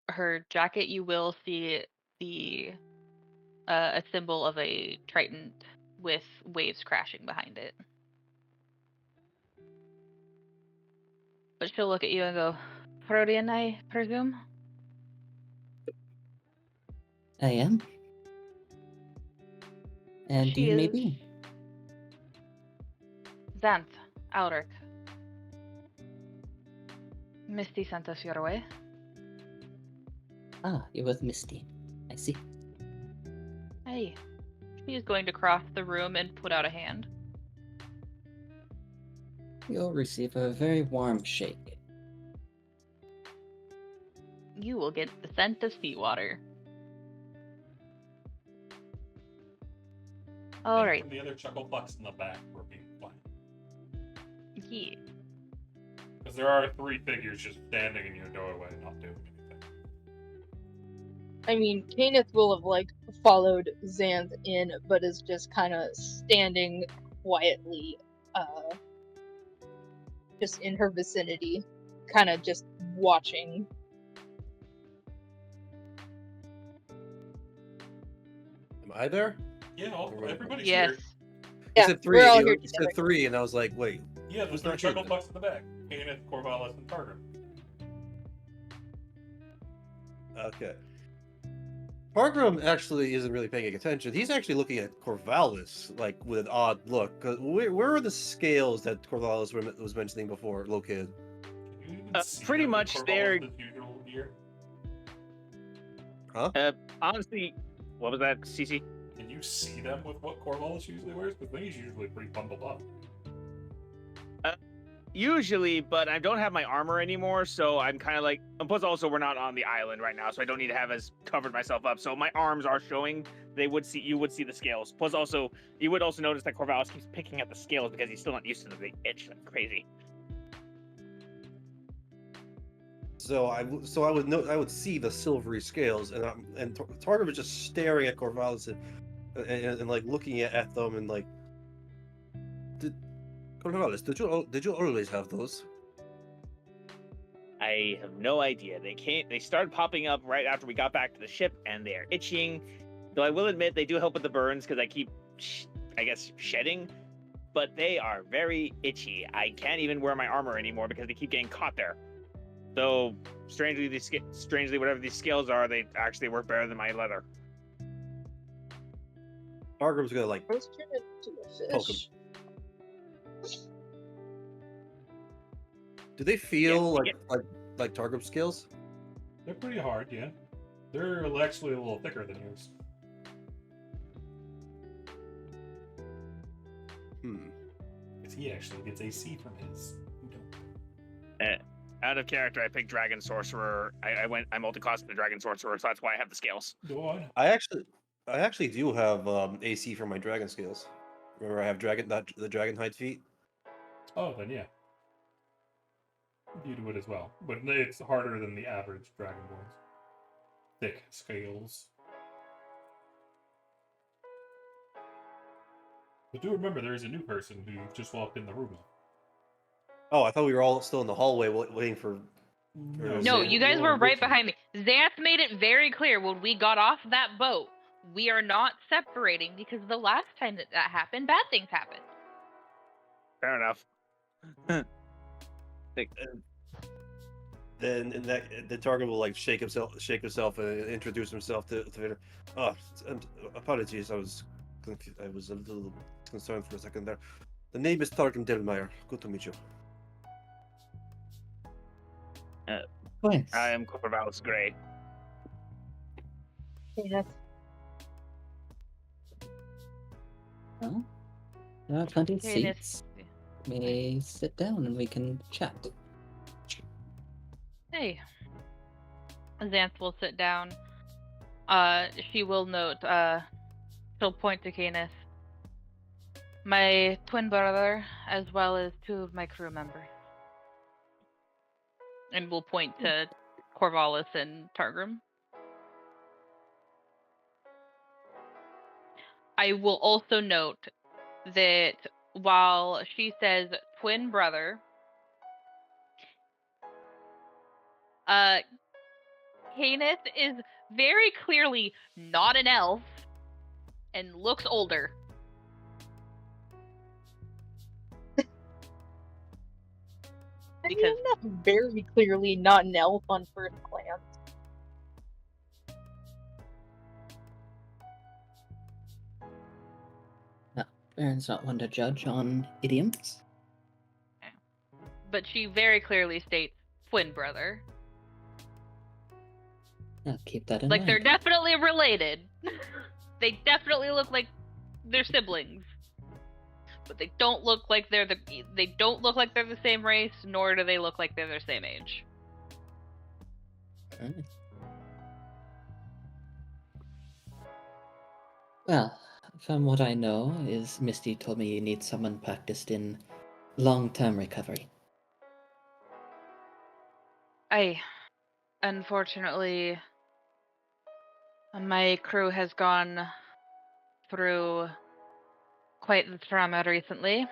her jacket. You will see a symbol of a trident with waves crashing behind it. But she'll look at you and go, Frodian, I presume? I am. And She you may is be. Xanth, Alric. Misty sent us your way. Ah, you're with Misty. I see. Hey. She is going to cross the room and put out a hand. You'll receive a very warm shake. You will get the scent of seawater. All right. And the other chuckleplucks in the back were being quiet. Yeah. Because there are 3 figures just standing in your doorway, not doing anything. I mean, Kenneth will have like followed Xanth in, but is just kind of standing quietly, just in her vicinity, kind of just watching. Am I there? Yeah, everybody's Yes. here. You Yeah, said 3. we're all You here said together. 3, and I was like, wait. Yeah, there's Who's 3 not here then? chuckleplucks in the back. Kenneth, Corvallis, and Tartar. Okay. Pargram actually isn't really paying attention. He's actually looking at Corvallis, like, with an odd look. 'Cause where are the scales that Corvallis was mentioning before located? Can you even see Pretty them in much they're- Corvallis' usual gear? Honestly, what was that, CC? Can you see them with what Corvallis usually wears? Because he's usually pretty bundled up. Usually, but I don't have my armor anymore, so I'm kind of like. And plus, also, we're not on the island right now, so I don't need to have as covered myself up. So my arms are showing. You would see the scales. Plus, also, you would also notice that Corvallis keeps picking at the scales because he's still not used to the big itch. Like crazy. So I would see the silvery scales, and Targar was just staring at Corvallis and like looking at them and like, Corvallis, did you always have those? I have no idea. They started popping up right after we got back to the ship, and they are itching. Though I will admit they do help with the burns because I keep, I guess, shedding. But they are very itchy. I can't even wear my armor anymore because they keep getting caught there. So strangely, whatever these scales are, they actually work better than my leather. Targar's gonna like Let's turn it into a poke him. fish. Do they feel Yeah, like Targum scales? They're pretty hard, yeah. They're actually a little thicker than yours. Because he actually gets AC from his. You don't. Out of character, I picked Dragon Sorcerer. I multi-classed the Dragon Sorcerer, so that's why I have the scales. Go on. I actually do have AC for my dragon scales. Remember, I have the dragon hide feet. Oh, then yeah. You do it as well. But it's harder than the average Dragonborn's. Thick scales. But do remember, there is a new person who just walked in the room. Oh, I thought we were all still in the hallway waiting for. No, Xanth, you guys you're were right with me. behind me. Xanth made it very clear when we got off that boat, we are not separating because the last time that happened, bad things happened. Fair enough. Then the target will like shake himself and introduce himself to Phiren. Oh, apologies, I was a little concerned for a second there. The name is Targan Delmeyer. Good to meet you. Thanks. I am Corvallis Grey. Kenneth. Well, there are plenty of Okay, Miss- seats. May sit down and we can chat. Hey. Xanth will sit down. She will note, she'll point to Kenneth. My twin brother, as well as 2 of my crew members. And we'll point to Corvallis and Targrim. I will also note that while she says twin brother, Canis is very clearly not an elf and looks older. Because I'm not very clearly not an elf on first glance. Aaron's not one to judge on idioms. but she very clearly states twin brother. I'll keep that in Like mind. they're definitely related. They definitely look like they're siblings. But they don't look like they're the same race, nor do they look like they're the same age. Alright. Well, from what I know, is Misty told me you need someone practiced in long-term recovery. Unfortunately, my crew has gone through quite the trauma recently,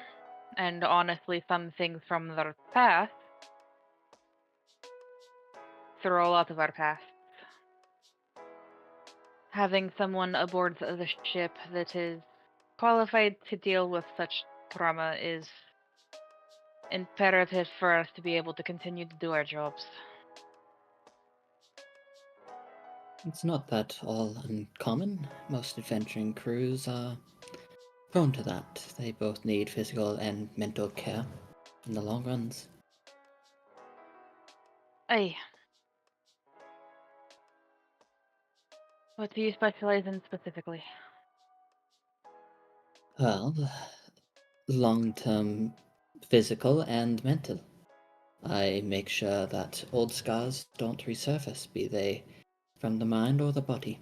and honestly, some things from their past, through a lot of our past. Having someone aboard the ship that is qualified to deal with such trauma is imperative for us to be able to continue to do our jobs. It's not that all uncommon. Most adventuring crews are prone to that. They both need physical and mental care in the long runs. Aye. What do you specialize in specifically? Well, long-term physical and mental. I make sure that old scars don't resurface, be they from the mind or the body.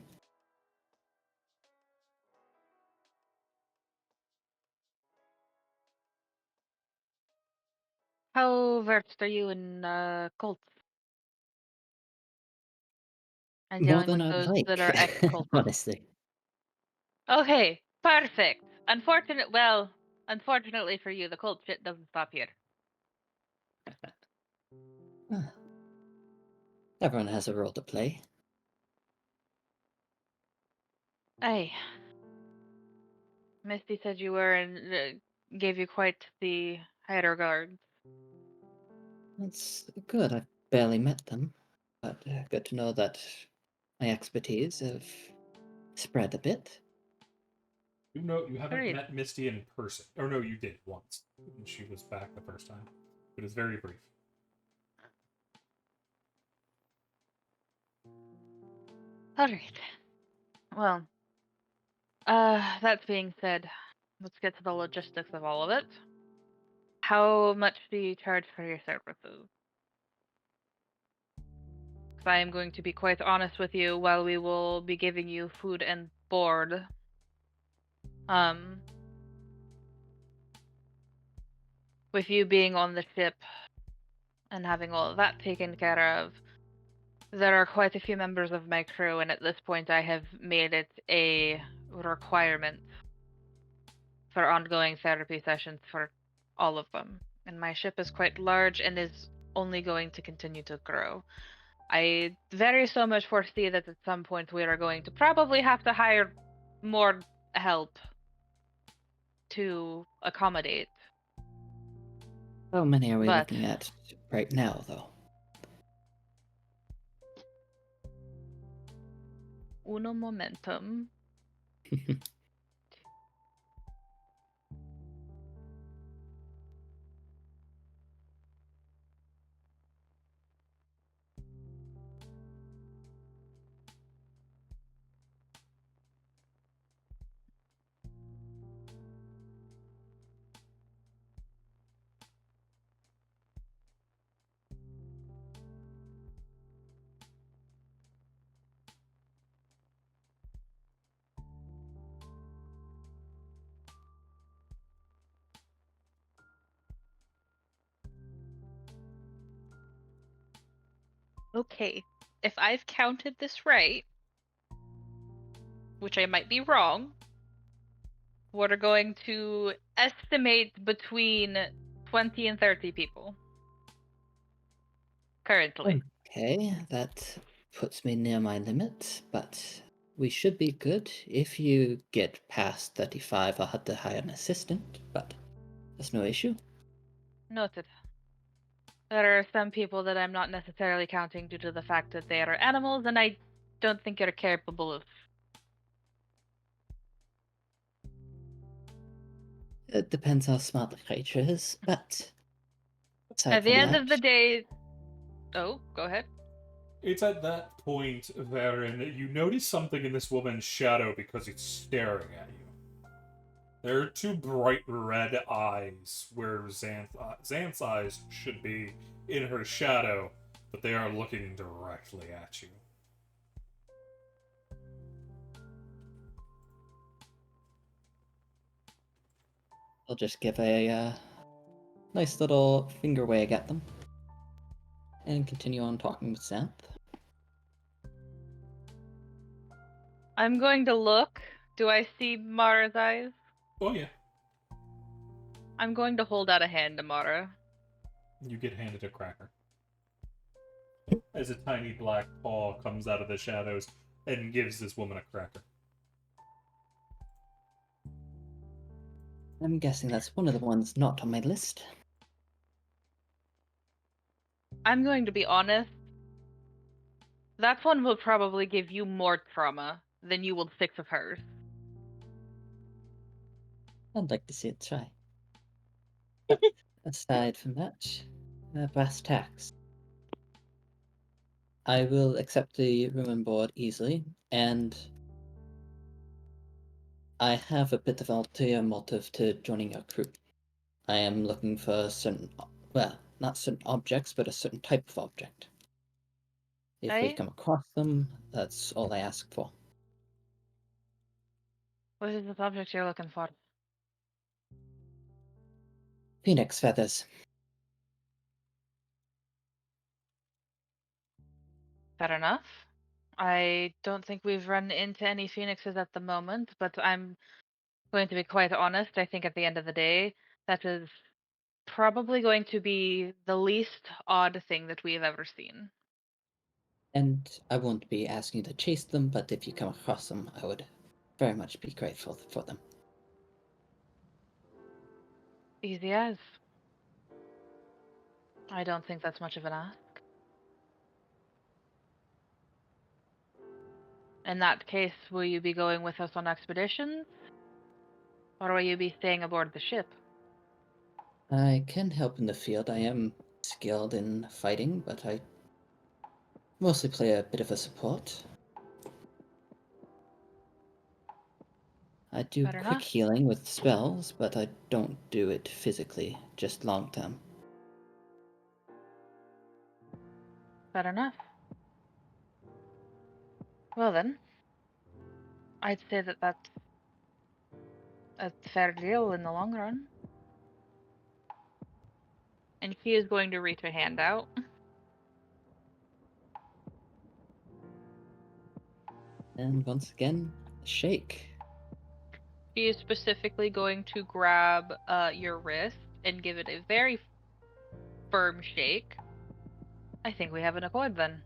How versed are you in cults? And More dealing than with I'd those like, that are ex-cultists. honestly. Okay, perfect. Unfortunately for you, the cult shit doesn't stop here. Everyone has a role to play. Aye. Misty said you were and gave you quite the high regard. That's good. I've barely met them, but good to know that my expertise have spread a bit. You know, you haven't Agreed. met Misty in person. Or no, you did once. When she was back the first time. But it's very brief. Alright. Well, that being said, let's get to the logistics of all of it. How much do you charge for your services? Because I am going to be quite honest with you, while we will be giving you food and board, with you being on the ship and having all of that taken care of, there are quite a few members of my crew, and at this point I have made it a requirement for ongoing therapy sessions for all of them. And my ship is quite large and is only going to continue to grow. I very so much foresee that at some point we are going to probably have to hire more help to accommodate. How many are we But looking at right now, though? uno momentum. Okay, if I've counted this right, which I might be wrong, we're going to estimate between 20 and 30 people. Currently. Okay, that puts me near my limit, but we should be good. If you get past 35, I'll have to hire an assistant, but that's no issue. Noted. There are some people that I'm not necessarily counting due to the fact that they are animals, and I don't think you're capable of. It depends how smart the creature is, but aside At the from end that, of the day. Oh, go ahead. It's at that point, Varen, that you notice something in this woman's shadow because it's staring at you. There are two bright red eyes where Xanth's eyes should be in her shadow, but they are looking directly at you. I'll just give a nice little finger wag at them and continue on talking with Xanth. I'm going to look. Do I see Mara's eyes? Oh yeah. I'm going to hold out a hand to Mara. You get handed a cracker. As a tiny black paw comes out of the shadows and gives this woman a cracker. I'm guessing that's one of the ones not on my list. I'm going to be honest. That one will probably give you more trauma than you will 6 of hers. I'd like to see it try. Aside from that, brass tacks. I will accept the room and board easily, and I have a bit of ulterior motive to joining your crew. I am looking for certain, well, not certain objects, but a certain type of object. If we Right? come across them, that's all I ask for. What is this object you're looking for? Phoenix feathers. Fair enough. I don't think we've run into any phoenixes at the moment, but I'm going to be quite honest. I think at the end of the day, that is probably going to be the least odd thing that we've ever seen. And I won't be asking you to chase them, but if you come across them, I would very much be grateful for them. Easy as. I don't think that's much of an ask. In that case, will you be going with us on expeditions? Or will you be staying aboard the ship? I can help in the field. I am skilled in fighting, but I mostly play a bit of a support. I do Fair quick enough. healing with spells, but I don't do it physically, just long term. Fair enough. Well then, I'd say that that's a fair deal in the long run. And he is going to reach a hand out. And once again, shake. He is specifically going to grab your wrist and give it a very firm shake. I think we have an accord then.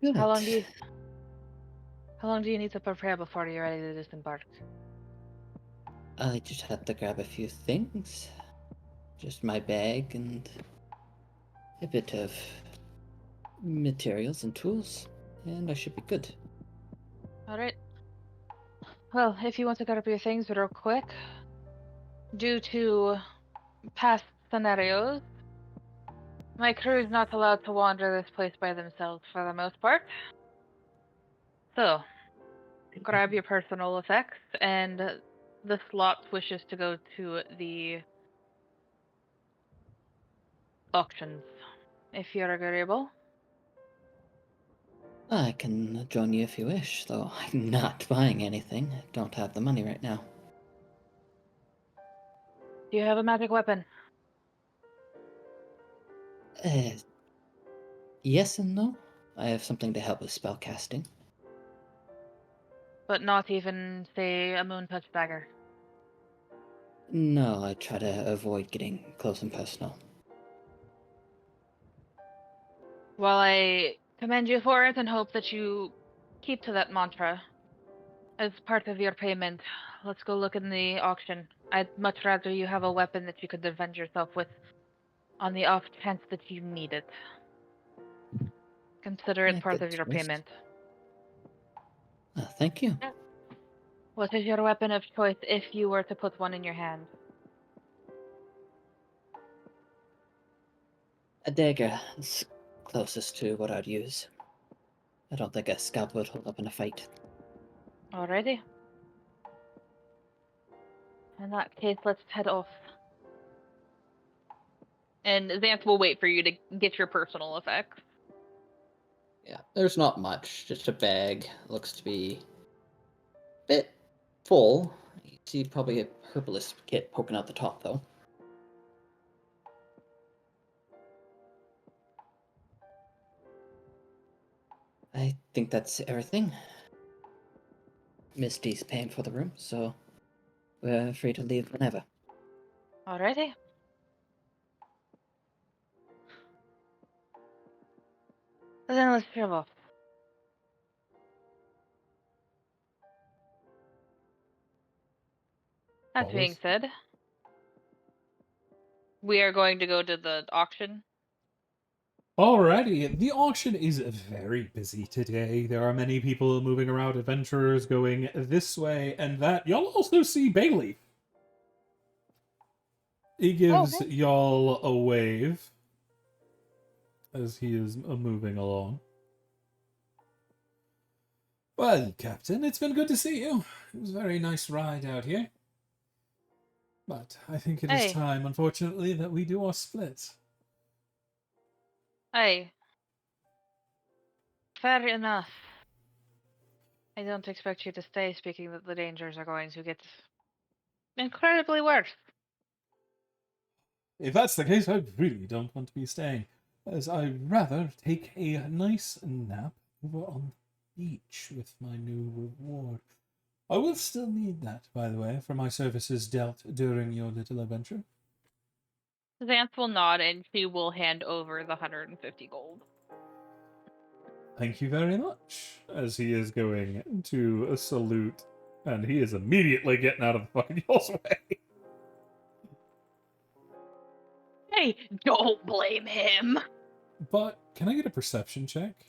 Good. How long do you need to prepare before you're ready to disembark? I just had to grab a few things. Just my bag and a bit of materials and tools, and I should be good. Alright. Well, if you want to grab your things real quick, due to past scenarios, my crew is not allowed to wander this place by themselves for the most part. So, grab your personal effects, and the slot wishes to go to the auctions, if you're agreeable. I can join you if you wish, though I'm not buying anything. I don't have the money right now. Do you have a magic weapon? Uh, Yes and no. I have something to help with spell casting. But not even, say, a moon touch dagger. No, I try to avoid getting close and personal. Well, I commend you for it and hope that you keep to that mantra as part of your payment. Let's go look in the auction. I'd much rather you have a weapon that you could defend yourself with on the off chance that you need it. Consider it Yeah, part good of your choice. payment. Thank you. What is your weapon of choice if you were to put one in your hand? A dagger is closest to what I'd use. I don't think a scalpel would hold up in a fight. Alrighty. In that case, let's head off. And Xanth will wait for you to get your personal effects. Yeah, there's not much. Just a bag. Looks to be a bit full. You see probably a herbalist kit poking out the top, though. I think that's everything. Misty's paying for the room, so we're free to leave whenever. Alrighty. Then let's drive off. That being said, we are going to go to the auction. Alrighty, the auction is very busy today. There are many people moving around, adventurers going this way and that. Y'all also see Bailey. He gives okay. y'all a wave as he is moving along. Well, Captain, it's been good to see you. It was a very nice ride out here. But I think it is Hey. time, unfortunately, that we do our split. Hey. Fair enough. I don't expect you to stay, speaking that the dangers are going to get incredibly worse. If that's the case, I really don't want to be staying, as I'd rather take a nice nap over on the beach with my new reward. I will still need that, by the way, for my services dealt during your little adventure. Xanth will nod and she will hand over the 150 gold. Thank you very much, as he is going to salute, and he is immediately getting out of the fucking y'all's way. Hey, don't blame him. But can I get a perception check?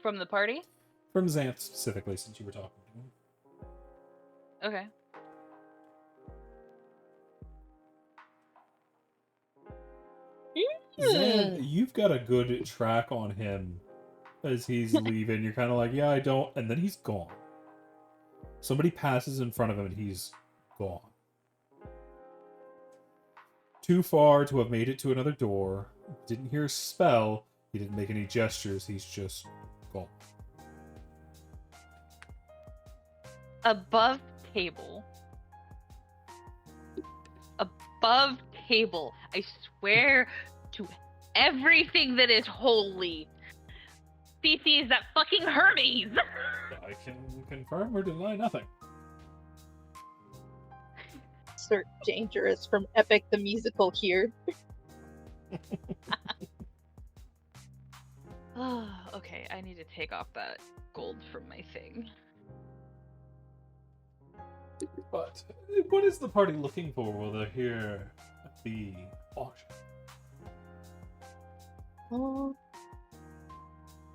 From the party? From Xanth specifically, since you were talking to him. Okay. Xanth, you've got a good track on him as he's leaving. You're kind of like, yeah, I don't, and then he's gone. Somebody passes in front of him and he's gone. Too far to have made it to another door. Didn't hear a spell. He didn't make any gestures. He's just gone. Above table. Above table. I swear to everything that is holy. Species that fucking Hermes. I can confirm or deny nothing. Sir Dangerous from Epic the Musical here. Okay, I need to take off that gold from my thing. But what is the party looking for while they're here at the auction?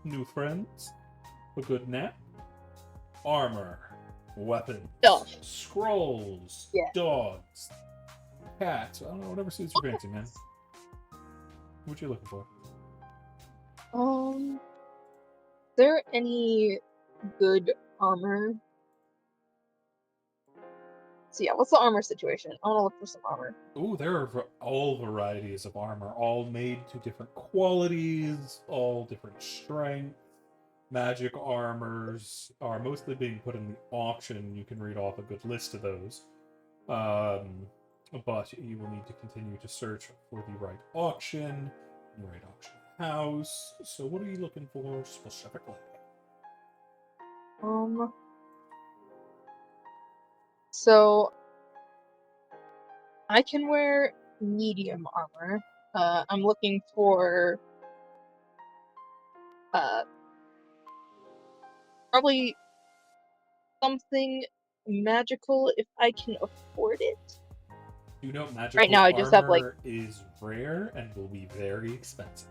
New friends? A good nap? Armor? Weapons? Stuff. Scrolls? Yeah. Dogs? Cats? I don't know, whatever suits your fancy, man. What you looking for? Is there any good armor? So yeah, what's the armor situation? I want to look for some armor. Ooh, there are all varieties of armor, all made to different qualities, all different strengths. Magic armors are mostly being put in the auction. You can read off a good list of those. but you will need to continue to search for the right auction, the right auction house. So, what are you looking for specifically? So I can wear medium armor. I'm looking for probably something magical if I can afford it. You know, magical Right now I just have, like- armor is rare and will be very expensive.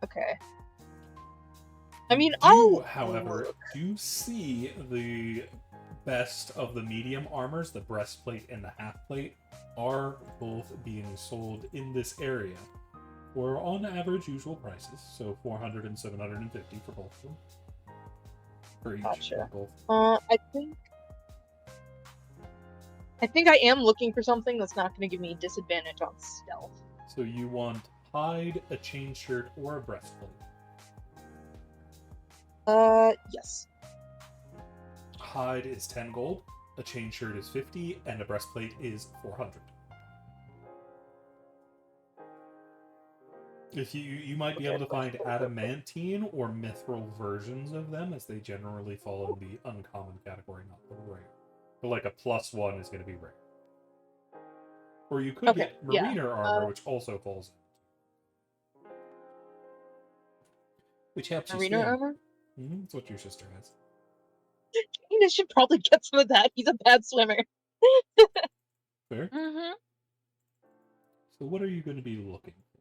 Okay. I mean, You, however, do see the best of the medium armors, the breastplate and the half plate, are both being sold in this area for, on average, usual prices. So 400 and 750 for both of them. For each. Gotcha. For both. I think I am looking for something that's not going to give me disadvantage on stealth. So you want hide, a chain shirt, or a breastplate? Yes. Hide is 10 gold, a chain shirt is 50, and a breastplate is 400. If you might be able to find adamantine or mithril versions of them, as they generally fall in the uncommon category, not the rare. But like a +1 is going to be rare. Or you could get mariner armor, which also falls in. Which helps you Mariner swim. armor? Mm-hmm. That's what your sister has. Tina should probably get some of that. He's a bad swimmer. Fair. Mm-hmm. So what are you going to be looking for?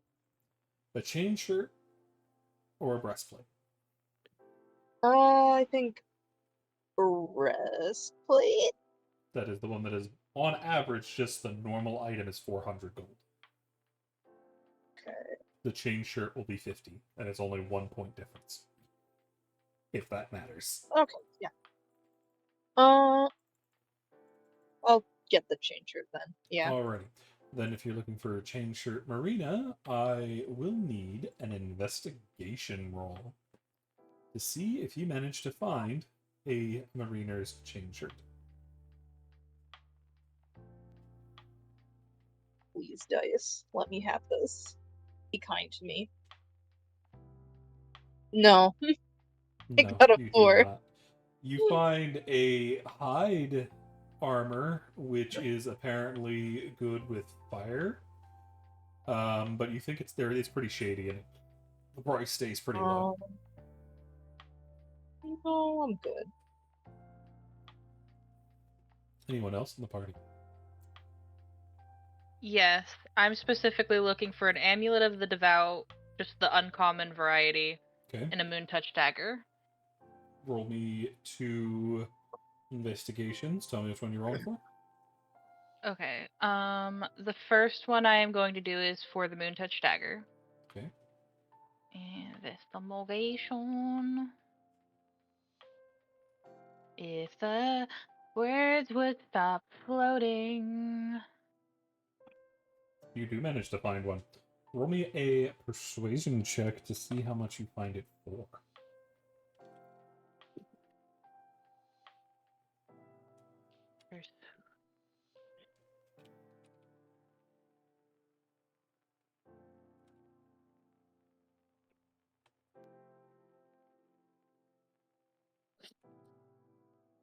A chain shirt or a breastplate? I think breastplate. That is the one that is, on average, just the normal item is 400 gold. Okay. The chain shirt will be 50, and it's only 1 point difference. If that matters. Okay, yeah. I'll get the chain shirt then. Yeah. Alrighty. Then if you're looking for a chain shirt marina, I will need an investigation roll to see if you manage to find a mariner's chain shirt. Please, dice. Let me have this. Be kind to me. No. I got a 4. You find a hide armor, which is apparently good with fire. But you think it's pretty shady, and the price stays pretty low. No, I'm good. Anyone else in the party? Yes, I'm specifically looking for an amulet of the devout, just the uncommon variety, Okay. and a moon touch dagger. Roll me 2 investigations. Tell me which one you're rolling for. Okay. The first one I am going to do is for the moon touch dagger. Okay. Investigation. If the words would stop floating. You do manage to find one. Roll me a persuasion check to see how much you find it for.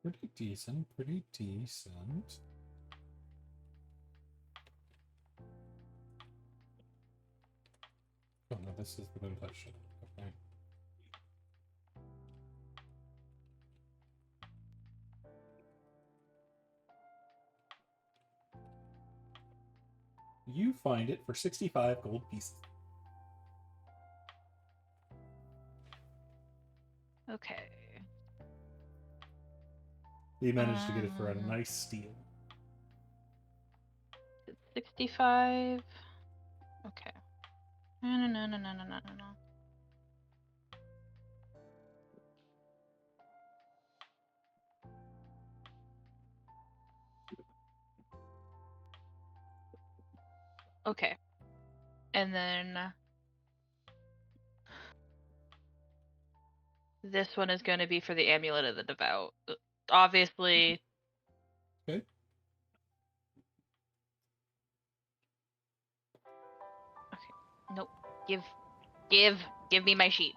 Pretty decent, pretty decent. Oh no, this is the moon touch. Okay. You find it for 65 gold pieces. Okay. You managed to get it for a nice steal. 65. Okay. No. Okay. And then this one is going to be for the amulet of the devout. Obviously. Okay. Nope. Give me my sheet.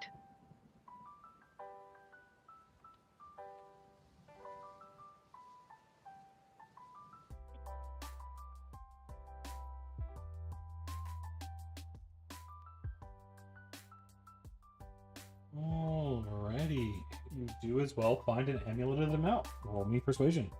Alrighty. You do as well find an amulet of the mount. Roll me persuasion.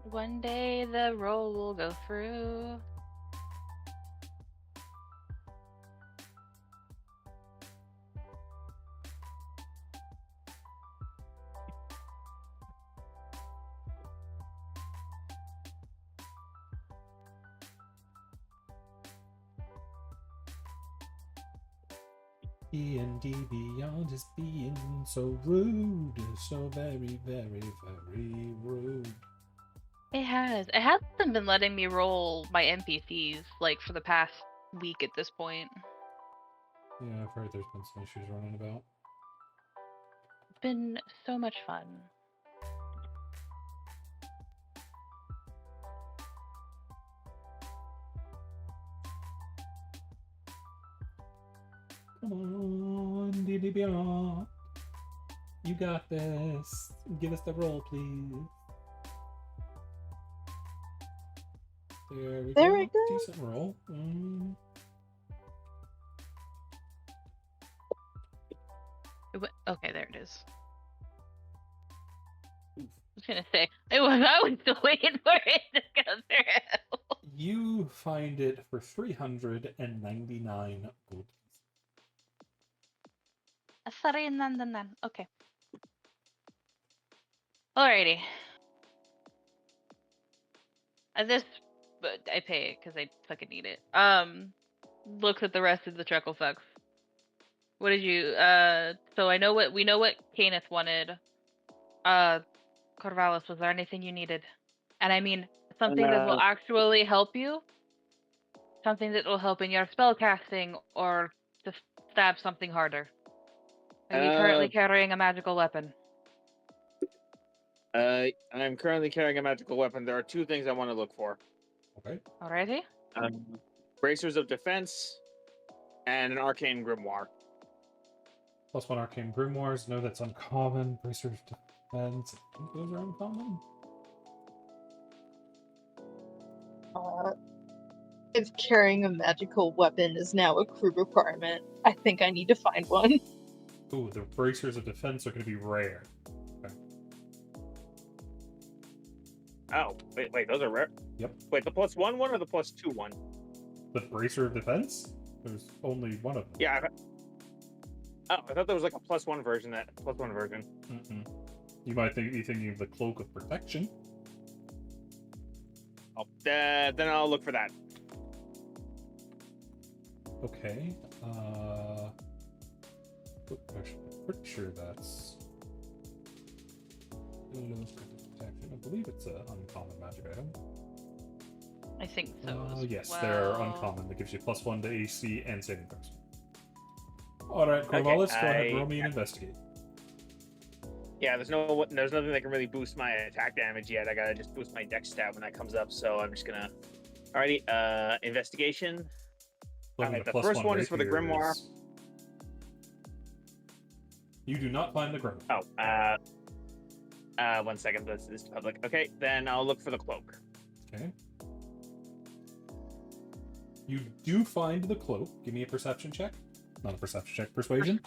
One day the roll will go through. D&D Beyond is being so rude. So very, very, very rude. It has. It hasn't been letting me roll my NPCs like for the past week at this point. Yeah, I've heard there's been some issues running about. It's been so much fun. Come on, D&D Beyond. You got this. Give us the roll, please. There we There go. we go. Decent roll. Okay, there it is. I was gonna say I was still waiting for it to go through. You find it for 399 gold. Sorry, none. Okay. Alrighty. But I pay it because I fucking need it. Looks at the rest of the chuckle fucks. What did you? So we know what Canis wanted. Corvallis, was there anything you needed? And I mean something that will actually help you. Something that will help in your spell casting, or to stab something harder. Are you currently carrying a magical weapon? I'm currently carrying a magical weapon. There are two things I want to look for. Okay. Alrighty. Bracers of defense and an arcane grimoire. +1 arcane grimoires. No, that's uncommon. Bracers defense. I think those are uncommon. If carrying a magical weapon is now a crew requirement, I think I need to find one. Ooh, the bracers of defense are going to be rare. Okay. Oh, wait, those are rare? Yep. Wait, the +1 one or the +2 one? The bracer of defense? There's only one of them. Yeah. I thought there was like a +1 version. Mm-mm. You might be thinking of the cloak of protection. Oh, then I'll look for that. Okay. Actually, I'm pretty sure that's protection. I believe it's an uncommon magic item. I think so. Yes, they're uncommon. That gives you +1 to AC and saving throws. Alright, Corvallis, go ahead, roll me and investigate. Yeah, there's nothing that can really boost my attack damage yet. I gotta just boost my dex stat when that comes up, so I'm just gonna... Alrighty, investigation. Alright, the first one is for the grimoire. You do not find the grimoire. Oh, 1 second, this is public. Okay, then I'll look for the cloak. Okay. You do find the cloak. Give me a perception check. Not a perception check, persuasion.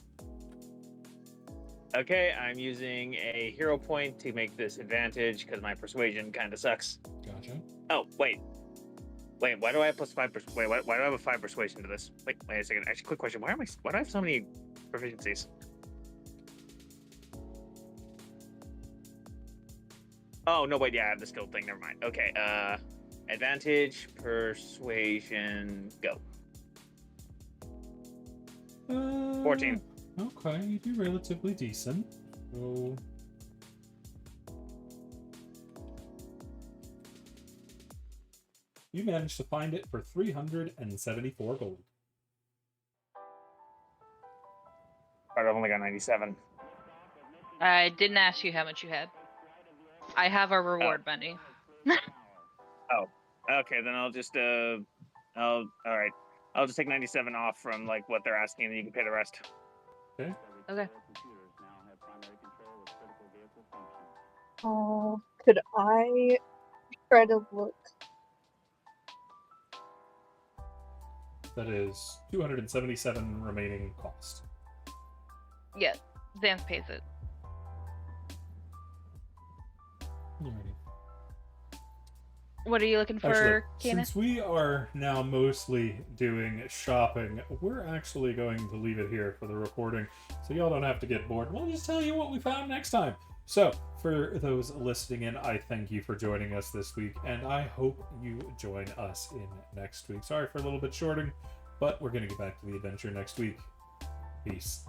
Okay, I'm using a hero point to make this advantage because my persuasion kind of sucks. Gotcha. Oh, wait, why do I have +5? Wait, why do I have a 5 persuasion to this? Wait a second. Actually, quick question. Why do I have so many proficiencies? Oh, no, wait, yeah, I have the skill thing. Never mind. Okay, advantage, persuasion, go. 14. Okay, you do relatively decent. So You managed to find it for 374 gold. But I've only got 97. I didn't ask you how much you had. I have a reward money. Okay, then I'll just all right. I'll just take 97 off from like what they're asking, and you can pay the rest. Okay. Okay. Could I try to look? That is 277 remaining cost. Yeah, Xanth pays it. Alrighty. What are you looking Actually, for, Kenneth? since we are now mostly doing shopping, we're actually going to leave it here for the recording, so y'all don't have to get bored. We'll just tell you what we found next time. So, for those listening in, I thank you for joining us this week, and I hope you join us in next week. Sorry for a little bit shorting, but we're going to get back to the adventure next week. Peace.